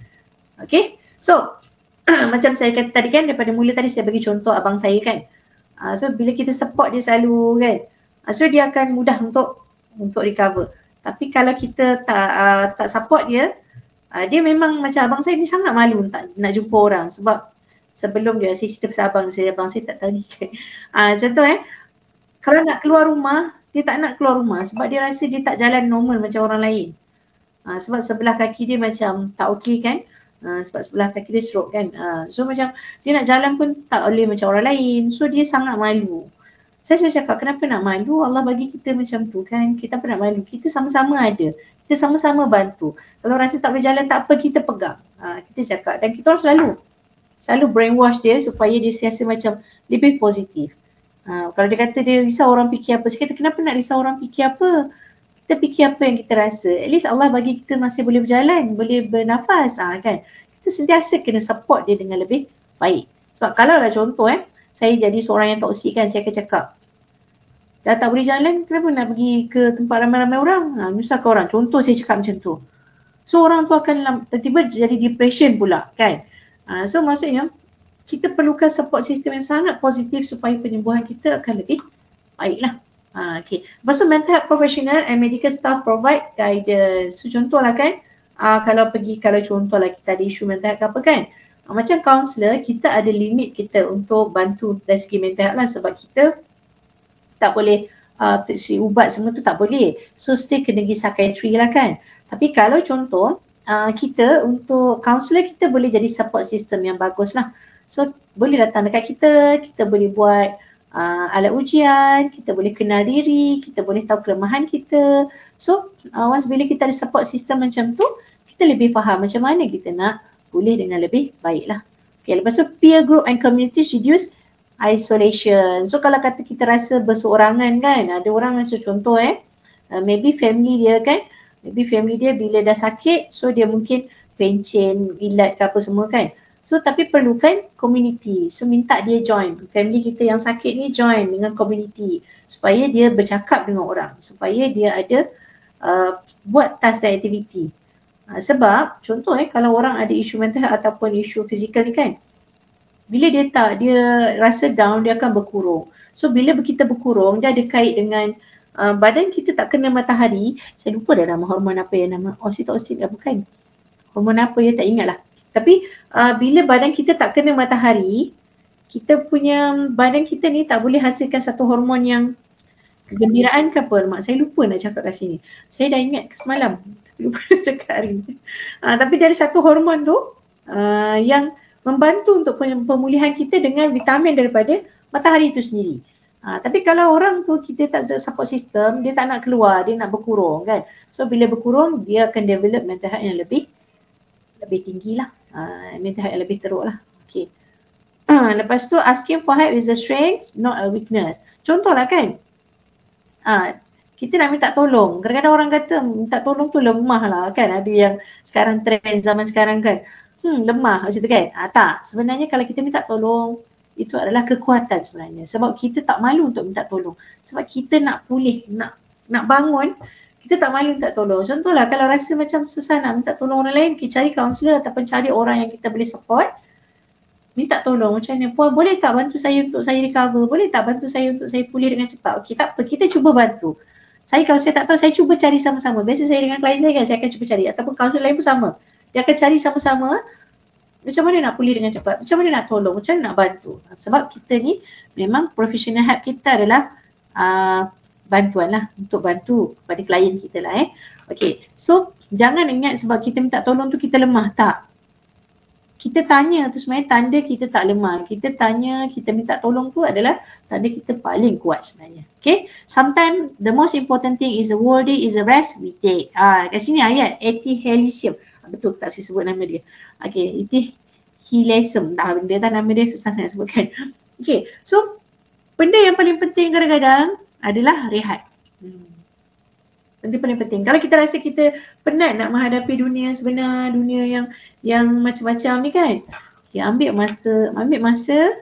Okay. So, macam saya kata tadi kan, daripada mula tadi saya bagi contoh abang saya kan. So, bila kita support dia selalu kan, so dia akan mudah untuk recover. Tapi kalau kita tak support dia, dia memang macam abang saya ni sangat malu nak jumpa orang sebab sebelum dia saya cerita pasal abang saya tak tahu ni kan. Contoh kalau nak keluar rumah, dia tak nak keluar rumah sebab dia rasa dia tak jalan normal macam orang lain. Sebab sebelah kaki dia macam tak okey kan. Sebab sebelah kaki dia stroke kan. So macam dia nak jalan pun tak boleh macam orang lain. So dia sangat malu. Saya cakap kenapa nak malu? Allah bagi kita macam tu kan. Kita apa nak malu? Kita sama-sama ada. Kita sama-sama bantu. Kalau rasa tak boleh jalan tak apa, kita pegang. Kita cakap dan kita orang selalu brainwash dia supaya dia siasa macam lebih positif. Kalau dia kata dia risau orang fikir apa, saya kata kenapa nak risau orang fikir apa? Kita fikir apa yang kita rasa. At least Allah bagi kita masih boleh berjalan, boleh bernafas kan. Kita sentiasa kena support dia dengan lebih baik. Sebab kalau lah contoh saya jadi seorang yang toksik kan, saya akan cakap dah tak boleh jalan, kenapa nak pergi ke tempat ramai-ramai orang? Menyusahkan orang. Contoh saya cakap macam tu. So orang tu akan tiba-tiba jadi depression pula kan. So maksudnya kita perlukan support system yang sangat positif supaya penyembuhan kita akan lebih baiklah. Okay. Lepas tu mental health professional and medical staff provide guidance. So contohlah kan, kalau contohlah kita ada isu mental health apa kan, macam counsellor kita ada limit kita untuk bantu dari segi mental health lah sebab kita tak boleh ubat semua tu tak boleh. So still kena pergi psychiatry lah kan. Tapi kalau contoh kita untuk counsellor kita boleh jadi support system yang bagus lah. So boleh datang dekat kita boleh buat alat ujian, kita boleh kenal diri, kita boleh tahu kelemahan kita. So once bila kita ada support system macam tu, kita lebih faham macam mana kita nak pulih dengan lebih baik lah. Okay, lepas tu peer group and community reduce isolation. So kalau kata kita rasa berseorangan kan, ada orang macam contoh maybe family dia kan, maybe family dia bila dah sakit, so dia mungkin pencen, ilat ke apa semua kan. So tapi perlukan community. So minta dia join. Family kita yang sakit ni join dengan community supaya dia bercakap dengan orang. Supaya dia ada buat task dan aktiviti. Sebab contoh kalau orang ada isu mental health ataupun isu fizikal ni kan, bila dia rasa down, dia akan berkurung. So bila kita berkurung, dia ada kait dengan badan kita tak kena matahari. Saya lupa dah nama hormon apa ya, nama oksitosin bukan. Hormon apa ya, tak ingat lah. Tapi bila badan kita tak kena matahari, kita punya badan kita ni tak boleh hasilkan satu hormon yang kegembiraan ke apa. Mak saya lupa nak cakap kat sini. Saya dah ingat semalam. Lupa nak cakap hari ni. Tapi dari satu hormon tu yang membantu untuk pemulihan kita dengan vitamin daripada matahari itu sendiri. Tapi kalau orang tu kita tak ada support system, dia tak nak keluar, dia nak berkurung kan. So bila berkurung, dia akan develop mental health yang lebih tinggi lah. Mental health yang lebih teruk lah. Okay. Lepas tu asking for help is a strength, not a weakness. Contohlah kan, kita nak minta tolong. Kadang-kadang orang kata minta tolong tu lemah lah kan. Ada yang sekarang trend zaman sekarang kan. Lemah macam tu kan. Tak, sebenarnya kalau kita minta tolong, itu adalah kekuatan sebenarnya. Sebab kita tak malu untuk minta tolong. Sebab kita nak pulih, nak bangun, kita tak malu minta tolong. Contohlah kalau rasa macam susah nak minta tolong orang lain, kita cari kaunselor ataupun cari orang yang kita boleh support. Minta tolong macam mana, puan boleh tak bantu saya untuk saya recover? Boleh tak bantu saya untuk saya pulih dengan cepat? Okey, tak apa, kita cuba bantu. Kalau saya tak tahu, saya cuba cari sama-sama. Biasa saya dengan klien saya kan, saya akan cuba cari. Ataupun kaunselor lain pun sama. Dia akan cari sama-sama macam mana nak pulih dengan cepat, macam mana nak tolong, macam mana nak bantu. Sebab kita ni memang professional help kita adalah bantuan lah, untuk bantu kepada klien kita lah Okay, so jangan ingat sebab kita minta tolong tu kita lemah, tak. Kita tanya tu sebenarnya tanda kita tak lemah. Kita tanya, kita minta tolong tu adalah tanda kita paling kuat sebenarnya. Okay, sometimes the most important thing is the worthy is the rest we take. Kat sini ayat Ethicalism. Betul tak saya sebut nama dia. Okay, Ethicalism. Benda tak nama dia susah saya sebutkan. Okay, so benda yang paling penting kadang-kadang adalah rehat. Benda paling penting. Kalau kita rasa kita penat nak menghadapi dunia sebenar, dunia yang macam-macam ni kan, ambil masa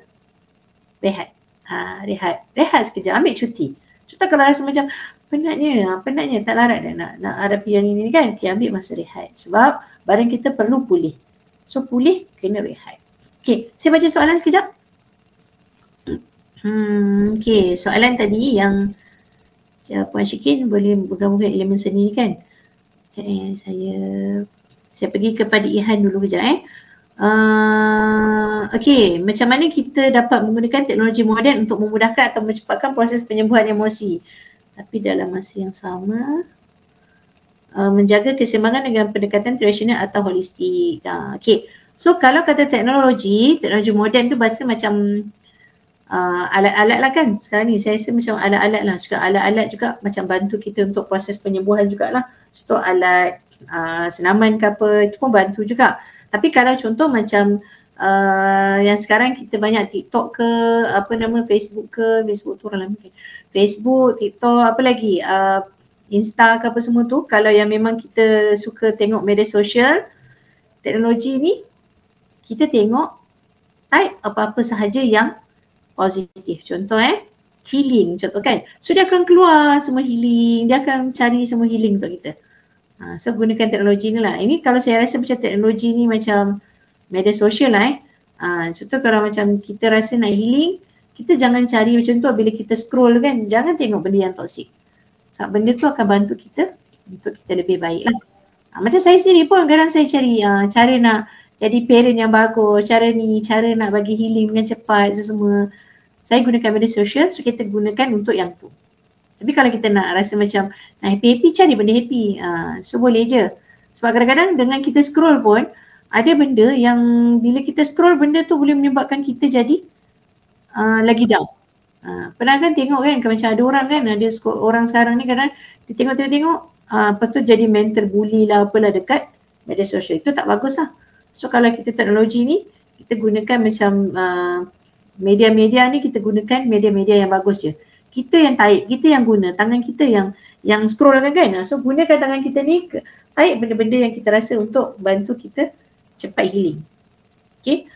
rehat. Rehat sekejap, ambil cuti. Contoh kalau rasa macam penatnya tak larat dah nak hadapi yang ini kan, ambil masa rehat. Sebab badan kita perlu pulih. So pulih kena rehat. Okay, saya baca soalan sekejap. Okay, soalan tadi yang Puan Syikin boleh bergabung dengan elemen seni ni kan. Saya pergi kepada Ihan dulu kejap Okay, macam mana kita dapat menggunakan teknologi moden untuk memudahkan atau mempercepatkan proses penyembuhan emosi tapi dalam masa yang sama menjaga keseimbangan dengan pendekatan tradisional atau holistik. Okay, so kalau kata teknologi moden tu bahasa macam alat-alat lah kan. Sekarang ni saya rasa macam alat-alat lah. Juga alat-alat juga macam bantu kita untuk proses penyembuhan jugalah. Contoh alat senaman ke apa, itu pun bantu juga. Tapi kalau contoh macam yang sekarang kita banyak TikTok ke, Facebook ke, Facebook tu orang lama. Facebook, TikTok, apa lagi, Insta ke apa semua tu. Kalau yang memang kita suka tengok media sosial, teknologi ni, kita tengok type apa-apa sahaja yang positif. Contoh healing contoh kan. So dia akan keluar semua healing, dia akan cari semua healing untuk kita. So gunakan teknologi ni lah. Ini kalau saya rasa macam teknologi ni macam media sosial lah contoh kalau macam kita rasa nak healing, kita jangan cari macam tu bila kita scroll kan. Jangan tengok benda yang toksik. Sebab benda tu akan bantu kita untuk kita lebih baik lah. Macam saya sendiri pun kadang saya cari cara nak jadi parent yang bagus, cara nak bagi healing dengan cepat semua. Saya gunakan media sosial, so kita gunakan untuk yang tu. Tapi kalau kita nak rasa macam nak happy-happy, cari benda happy. So boleh je. Sebab kadang-kadang dengan kita scroll pun, ada benda yang bila kita scroll, benda tu boleh menyebabkan kita jadi lagi down. Pernah kan tengok kan, macam ada orang kan, ada orang sekarang ni kadang dia tengok, lepas tu jadi mental bully lah apalah dekat media sosial. Itu tak bagus lah. So kalau kita teknologi ni, kita gunakan macam media-media ni, kita gunakan media-media yang bagus je. Kita yang tarik, kita yang guna, tangan kita yang scroll kan. So gunakan tangan kita ni, tarik benda-benda yang kita rasa untuk bantu kita cepat healing. Okay.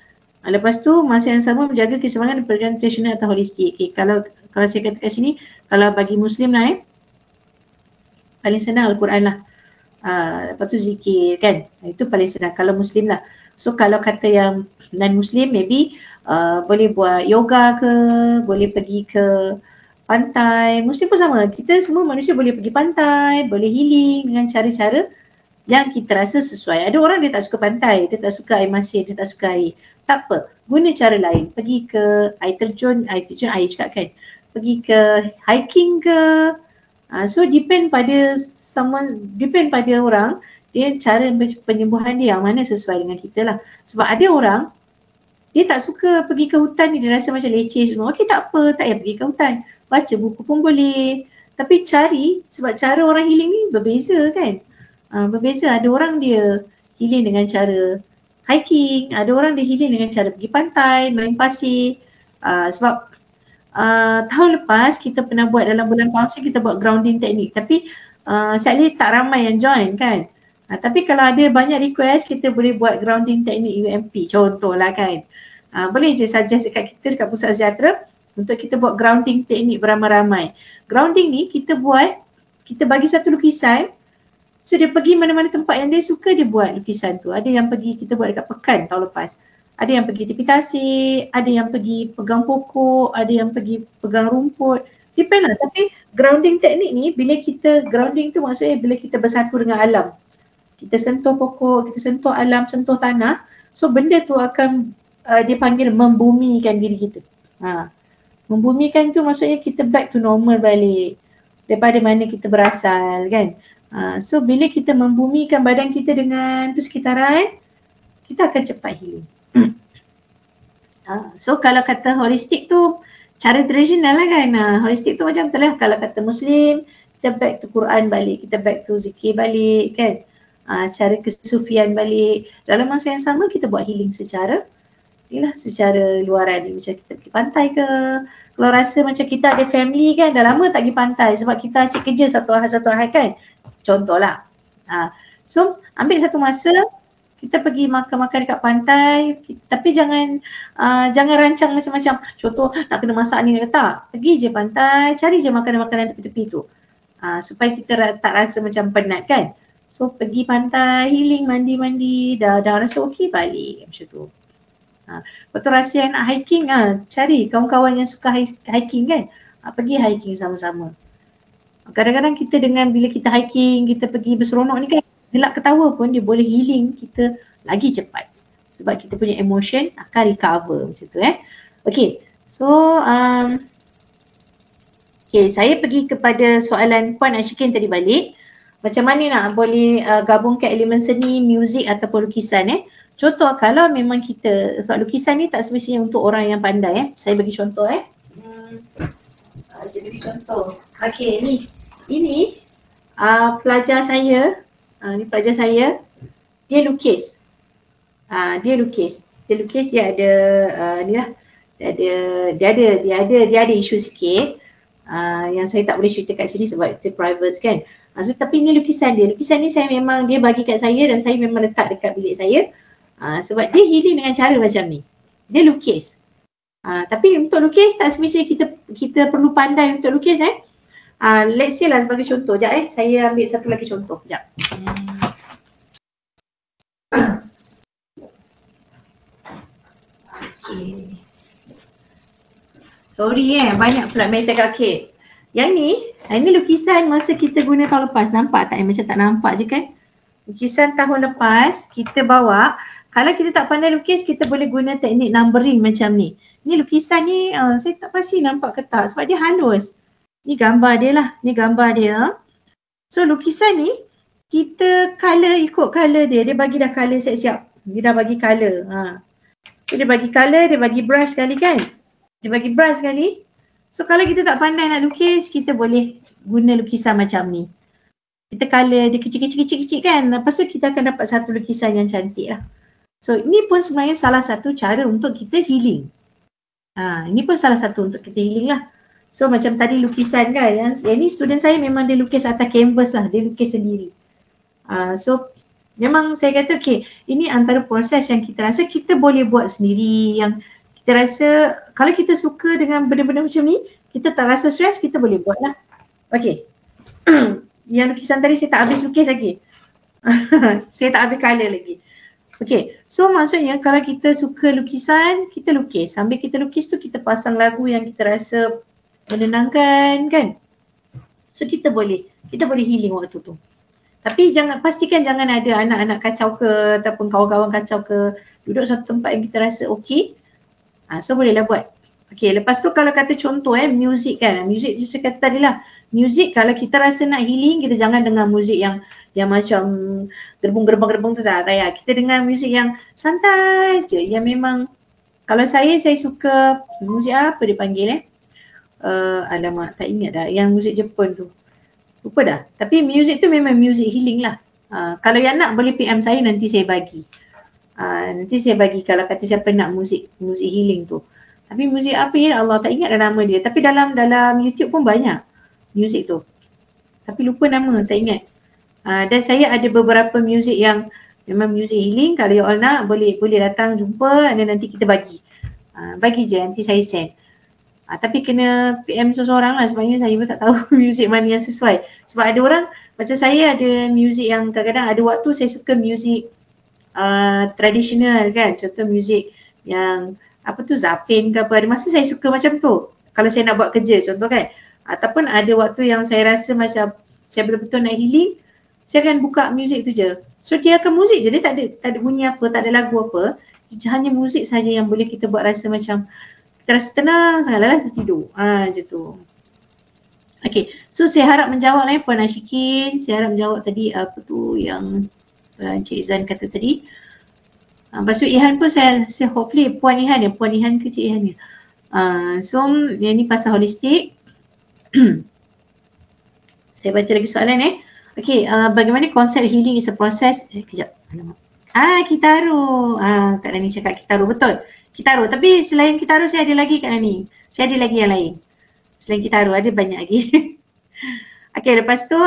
Lepas tu masa yang sama menjaga keseimbangan pendekatan tradisional atau holistik. Okay. Kalau saya kata kat sini, kalau bagi Muslim lah paling senang Al-Quran lah. Lepas tu zikir kan. Itu paling senang kalau Muslim lah. So kalau kata yang non-Muslim maybe boleh buat yoga ke, boleh pergi ke pantai. Muslim pun sama. Kita semua manusia boleh pergi pantai, boleh healing dengan cara-cara yang kita rasa sesuai. Ada orang dia tak suka pantai, dia tak suka air masin, dia tak suka air. Tak apa, guna cara lain. Pergi ke air terjun air cakap kan. Pergi ke hiking ke. So depend pada orang, dia cara penyembuhan dia yang mana sesuai dengan kita lah. Sebab ada orang dia tak suka pergi ke hutan ni, dia rasa macam leceh semua. Okey tak apa, tak payah pergi ke hutan. Baca buku pun boleh. Tapi sebab cara orang healing ni berbeza kan. Berbeza, ada orang dia healing dengan cara hiking, ada orang dia healing dengan cara pergi pantai, main pasir. Sebab tahun lepas kita pernah buat dalam bulan kaunseling, kita buat grounding teknik. Tapi sadly tak ramai yang join kan. Tapi kalau ada banyak request, kita boleh buat grounding teknik UMP contohlah kan. Boleh je suggest dekat kita dekat Pusat Sejahtera untuk kita buat grounding teknik beramai-ramai. Grounding ni kita bagi satu lukisan. So dia pergi mana-mana tempat yang dia suka, dia buat lukisan tu. Ada yang pergi kita buat dekat Pekan tahun lepas. Ada yang pergi tepi tasik, ada yang pergi pegang pokok, ada yang pergi pegang rumput. Depend lah. Tapi grounding teknik ni, bila kita grounding tu maksudnya bila kita bersatu dengan alam. kita sentuh pokok, kita sentuh alam, sentuh tanah. So benda tu akan dipanggil membumikan diri kita. Membumikan tu maksudnya kita back to normal balik daripada mana kita berasal kan. So bila kita membumikan badan kita dengan persekitaran, kita akan cepat healing. So kalau kata holistik tu cara tradisional lah kan. Holistik tu macam tu lah. Kalau kata Muslim, kita back to Quran balik, kita back to zikir balik kan. Cara kesufian balik. Dalam masa yang sama kita buat healing secara secara luaran ni. Macam kita pergi pantai ke, kalau rasa macam kita ada family kan, dah lama tak pergi pantai sebab kita asyik kerja satu hari kan. Contohlah. So ambil satu masa kita pergi makan-makan dekat pantai, tapi jangan rancang macam-macam. Contoh nak kena masak ni ke tak. Pergi je pantai, cari je makanan-makanan tepi-tepi tu. Supaya kita tak rasa macam penat kan. So pergi pantai, healing, mandi-mandi, dah rasa okey balik macam tu. Betul rasa yang nak hiking, cari kawan-kawan yang suka hiking kan. Pergi hiking sama-sama. Kadang-kadang kita dengan bila kita hiking, kita pergi berseronok ni kan, gelak ketawa pun dia boleh healing kita lagi cepat. Sebab kita punya emotion akan recover macam tu Okay, so saya pergi kepada soalan Puan Ashikin tadi balik. Macam mana nak boleh gabungkan elemen seni, muzik ataupun lukisan Contoh kalau memang kita, lukisan ni tak semestinya untuk orang yang pandai Saya bagi contoh Saya bagi contoh. Okay, ini pelajar saya. Ni pelajar saya. Dia lukis. Dia ada dia ada isu sikit. Yang saya tak boleh cerita kat sini sebab itu private kan. So, tapi ni lukisan dia. Lukisan ni saya memang dia bagi kat saya dan saya memang letak dekat bilik saya. Sebab dia healing dengan cara macam ni. Dia lukis. Tapi untuk lukis tak semestinya kita perlu pandai untuk lukis let's say lah sebagai contoh. Sekejap saya ambil satu lagi contoh. Sekejap. Okay. Sorry banyak pula metal kaki. Yang ni lukisan masa kita guna tahun lepas. Nampak tak? Macam tak nampak je kan? Lukisan tahun lepas kita bawa. Kalau kita tak pandai lukis, kita boleh guna teknik numbering macam ni. Ni lukisan ni saya tak pasti nampak ke tak sebab dia halus. Ni gambar dia lah. Ni gambar dia. So lukisan ni kita color ikut color dia. Dia bagi dah color siap-siap. Dia dah bagi color. So, dia bagi color, dia bagi brush sekali kan. Dia bagi brush sekali. So kalau kita tak pandai nak lukis, kita boleh guna lukisan macam ni. Kita color dia kecil-kecil kan. Lepas tu kita akan dapat satu lukisan yang cantik lah. So ini pun sebenarnya salah satu cara untuk kita healing. Ini pun salah satu untuk kita healing lah. So macam tadi lukisan kan. Yang ni student saya memang dia lukis atas canvas lah. Dia lukis sendiri. So memang saya kata ini antara proses yang kita rasa kita boleh buat sendiri. Yang kita rasa kalau kita suka dengan benda-benda macam ni, kita tak rasa stres, kita boleh buat lah. Yang lukisan tadi saya tak habis lukis lagi. Saya tak habis colour lagi. So maksudnya kalau kita suka lukisan, kita lukis. Sambil kita lukis tu kita pasang lagu yang kita rasa menenangkan kan. So kita boleh healing waktu tu. Tapi pastikan jangan ada anak-anak kacau ke ataupun kawan-kawan kacau ke. Duduk satu tempat yang kita rasa okey. So bolehlah buat. Lepas tu kalau kata contoh muzik kan. Muzik saya kata tadi lah. Muzik kalau kita rasa nak healing, kita jangan dengar muzik yang macam gerbung-gerbung tu tak payah. Kita dengar muzik yang santai je. Yang memang kalau saya suka muzik apa dia panggil alamak tak ingat dah. Yang muzik Jepun tu. Lupa dah. Tapi muzik tu memang muzik healing lah. Kalau yang nak boleh PM saya nanti saya bagi. Nanti saya bagi kalau kata siapa nak muzik healing tu. Tapi muzik apa Allah tak ingat dah nama dia. Tapi dalam YouTube pun banyak muzik tu. Tapi lupa nama, tak ingat. Dan saya ada beberapa muzik yang memang muzik healing. Kalau you all nak boleh datang jumpa dan nanti kita bagi. Bagi je nanti saya send. Tapi kena PM seseorang lah sebenarnya saya pun tak tahu muzik mana yang sesuai. Sebab ada orang macam saya ada muzik yang kadang-kadang ada waktu saya suka muzik tradisional kan. Contoh muzik yang apa tu Zapin ke apa. Ada masa saya suka macam tu. Kalau saya nak buat kerja contoh kan. Ataupun ada waktu yang saya rasa macam saya betul-betul nak healing. saya akan buka muzik tu je. So dia akan muzik je, dia tak ada bunyi apa, tak ada lagu apa. Hanya muzik saja yang boleh kita buat rasa macam kita rasa tenang sangat, lepas tertidur. Macam tu. Okay, so saya harap menjawab lah Puan Ashikin. Saya harap menjawab tadi apa tu yang Cik Izan kata tadi. Lepas tu Ihan pun saya hopefully Puan Ihan ke Cik Ihan ni. So yang ni pasal holistik. Saya baca lagi soalan Okay, bagaimana konsep healing is a process? Kejap. Kitaro. Kak Nani cakap Kitaro, betul. Kitaro, tapi selain Kitaro saya ada lagi Kak Nani. Saya ada lagi yang lain. Selain Kitaro ada banyak lagi. Okay, lepas tu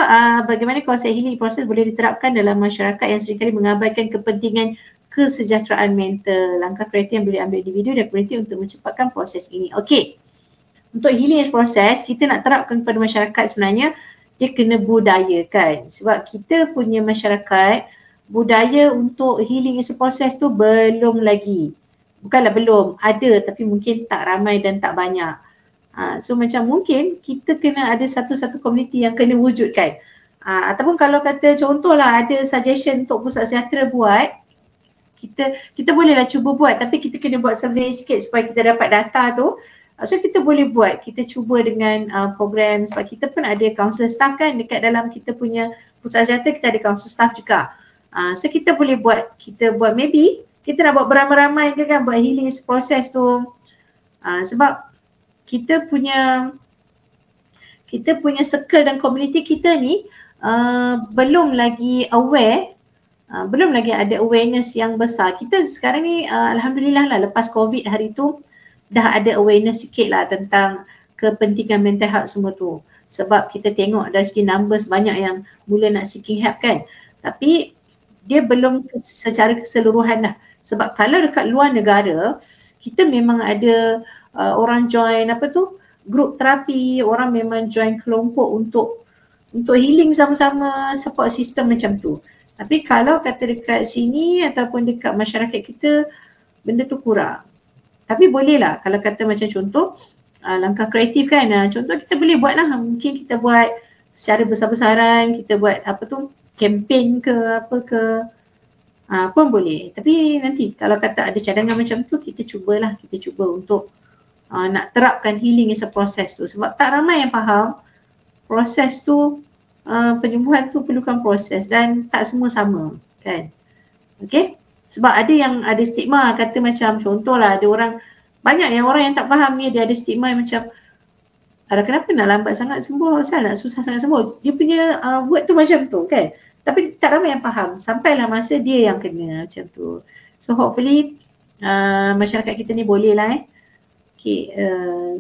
bagaimana konsep healing proses boleh diterapkan dalam masyarakat yang seringkali mengabaikan kepentingan kesejahteraan mental. Langkah kreatif yang boleh ambil individu dan komuniti untuk mencepatkan proses ini. Okay, untuk healing proses kita nak terapkan kepada masyarakat sebenarnya dia kena budayakan. Sebab kita punya masyarakat budaya untuk healing is a process tu belum lagi. Bukanlah belum, ada tapi mungkin tak ramai dan tak banyak. So macam mungkin kita kena ada satu-satu komuniti yang kena wujudkan. Ataupun kalau kata contohlah ada suggestion untuk pusat sejahtera buat, kita bolehlah cuba buat tapi kita kena buat survey sikit supaya kita dapat data tu. So kita boleh buat, kita cuba dengan program sebab kita pun ada counsel staff kan dekat dalam kita punya pusat sejahtera, kita ada counsel staff juga. So kita boleh buat, maybe kita nak buat beramai-ramai ke kan buat healing proses tu. Sebab kita punya circle dan community kita ni belum lagi aware, belum lagi ada awareness yang besar. Kita sekarang ni alhamdulillah lah lepas COVID hari tu dah ada awareness sikit lah tentang kepentingan mental health semua tu. Sebab kita tengok dari segi numbers banyak yang mula nak seeking help kan. Tapi dia belum secara keseluruhan lah. Sebab kalau dekat luar negara, kita memang ada orang join group terapi, orang memang join kelompok untuk healing sama-sama, support system macam tu. Tapi kalau kata dekat sini ataupun dekat masyarakat kita, benda tu kurang. Tapi boleh lah kalau kata macam contoh langkah kreatif kan, contoh kita boleh buat lah, mungkin kita buat secara besar-besaran, kita buat campaign ke apa ke pun boleh. Tapi nanti kalau kata ada cadangan macam tu kita cuba untuk nak terapkan healing as a process tu. Sebab tak ramai yang faham proses tu, penyembuhan tu perlukan proses dan tak semua sama kan. Okay. Sebab ada yang ada stigma kata macam contohlah ada orang, banyak yang orang yang tak faham ni dia ada stigma yang macam kenapa nak lambat sangat sembuh, nak susah sangat sembuh. Dia punya word tu macam tu kan. Tapi tak ramai yang faham sampailah masa dia yang kena macam tu. So hopefully masyarakat kita ni boleh lah Okay,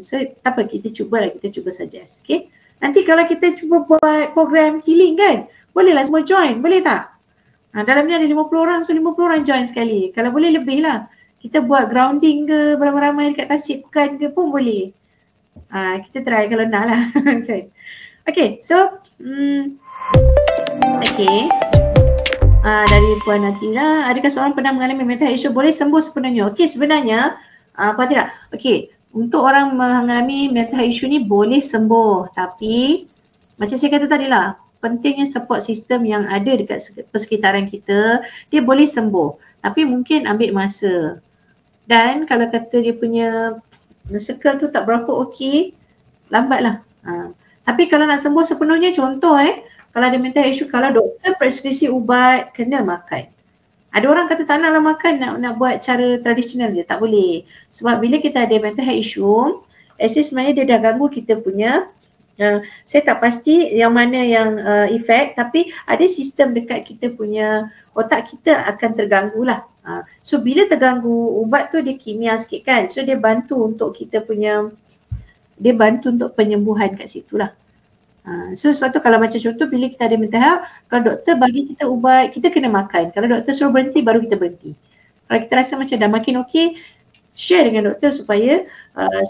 so tak apa, kita cuba suggest. Okay, nanti kalau kita cuba buat program healing kan, bolehlah semua join, boleh tak? Dalam ni ada 50 orang, so 50 orang join sekali. Kalau boleh lebih lah. Kita buat grounding ke, beramai-ramai dekat Tasik Pekan ke pun boleh. Kita try kalau nak lah. Okay, so dari Puan Natira, adakah seorang pernah mengalami mental issue boleh sembuh sepenuhnya? Okay, sebenarnya Puan Natira, okay, untuk orang mengalami mental issue ni boleh sembuh. Tapi macam saya kata tadi lah, pentingnya support system yang ada dekat persekitaran kita, dia boleh sembuh. Tapi mungkin ambil masa. Dan kalau kata dia punya circle tu tak berapa okey, lambatlah. Tapi kalau nak sembuh sepenuhnya, contoh kalau ada mental issue, kalau doktor preskripsi ubat, kena makan. Ada orang kata tak naklah makan, nak buat cara tradisional je, tak boleh. Sebab bila kita ada mental health issue, actually sebenarnya dia dah ganggu kita punya saya tak pasti yang mana yang efek, tapi ada sistem dekat kita punya otak kita akan terganggu lah. So bila terganggu, ubat tu dia kimia sikit kan, so dia bantu untuk kita punya, dia bantu untuk penyembuhan kat situ lah. So sebab tu kalau macam contoh bila kita ada mental health, kalau doktor bagi kita ubat, kita kena makan. Kalau doktor suruh berhenti, baru kita berhenti. Kalau kita rasa macam dah makin okey, share dengan doktor supaya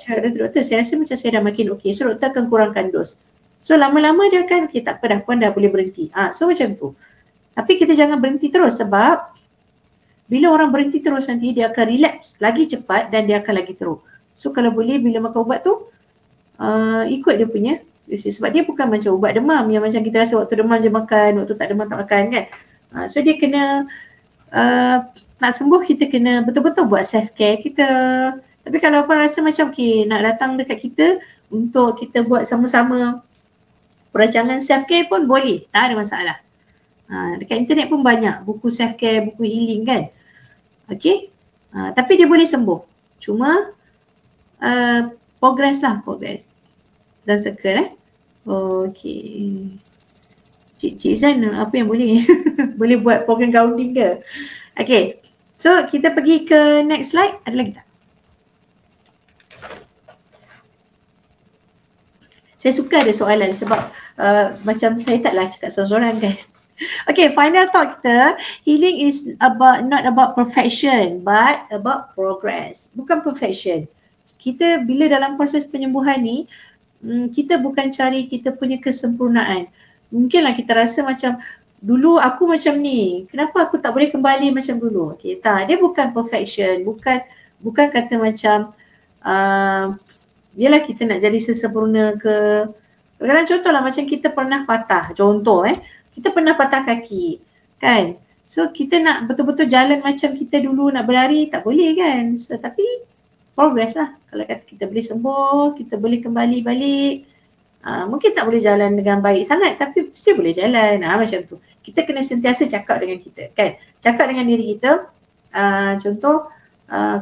cakap doktor, saya rasa macam saya dah makin okey. So doktor akan kurangkan dos. So lama-lama dia akan, okay tak apa dah, puan dah boleh berhenti. So macam tu. Tapi kita jangan berhenti terus sebab bila orang berhenti terus nanti dia akan relapse lagi cepat dan dia akan lagi teruk. So kalau boleh bila makan ubat tu, ikut dia punya sebab dia bukan macam ubat demam yang macam kita rasa waktu demam je makan, waktu tak demam tak makan kan. So dia kena nak sembuh kita kena betul-betul buat self care kita. Tapi kalau apa rasa macam nak datang dekat kita untuk kita buat sama-sama perancangan self care pun boleh, tak ada masalah. Dekat internet pun banyak buku self care, buku healing kan. Okey. Tapi dia boleh sembuh. Cuma progress dan circle Okey. Cik Zan apa yang boleh? Boleh buat program grounding ke? Okay. So kita pergi ke next slide. Ada lagi tak? Saya suka ada soalan sebab macam saya taklah cakap seorang-seorang kan. Okay, final thought kita, healing is not about perfection but about progress. Bukan perfection. Kita bila dalam proses penyembuhan ni, kita bukan cari kita punya kesempurnaan. Mungkinlah kita rasa macam dulu aku macam ni, kenapa aku tak boleh kembali macam dulu? Okay, tak, dia bukan perfection, bukan kata macam yelah kita nak jadi sesempurna ke. Kadang-kadang contohlah macam kita pernah patah, kita pernah patah kaki kan. So kita nak betul-betul jalan macam kita dulu nak berlari, tak boleh kan. So tapi progress lah. Kalau kata kita boleh sembuh, kita boleh kembali balik. Mungkin tak boleh jalan dengan baik sangat tapi mesti boleh jalan. Macam tu. Kita kena sentiasa cakap dengan kita kan. Cakap dengan diri kita. Contoh,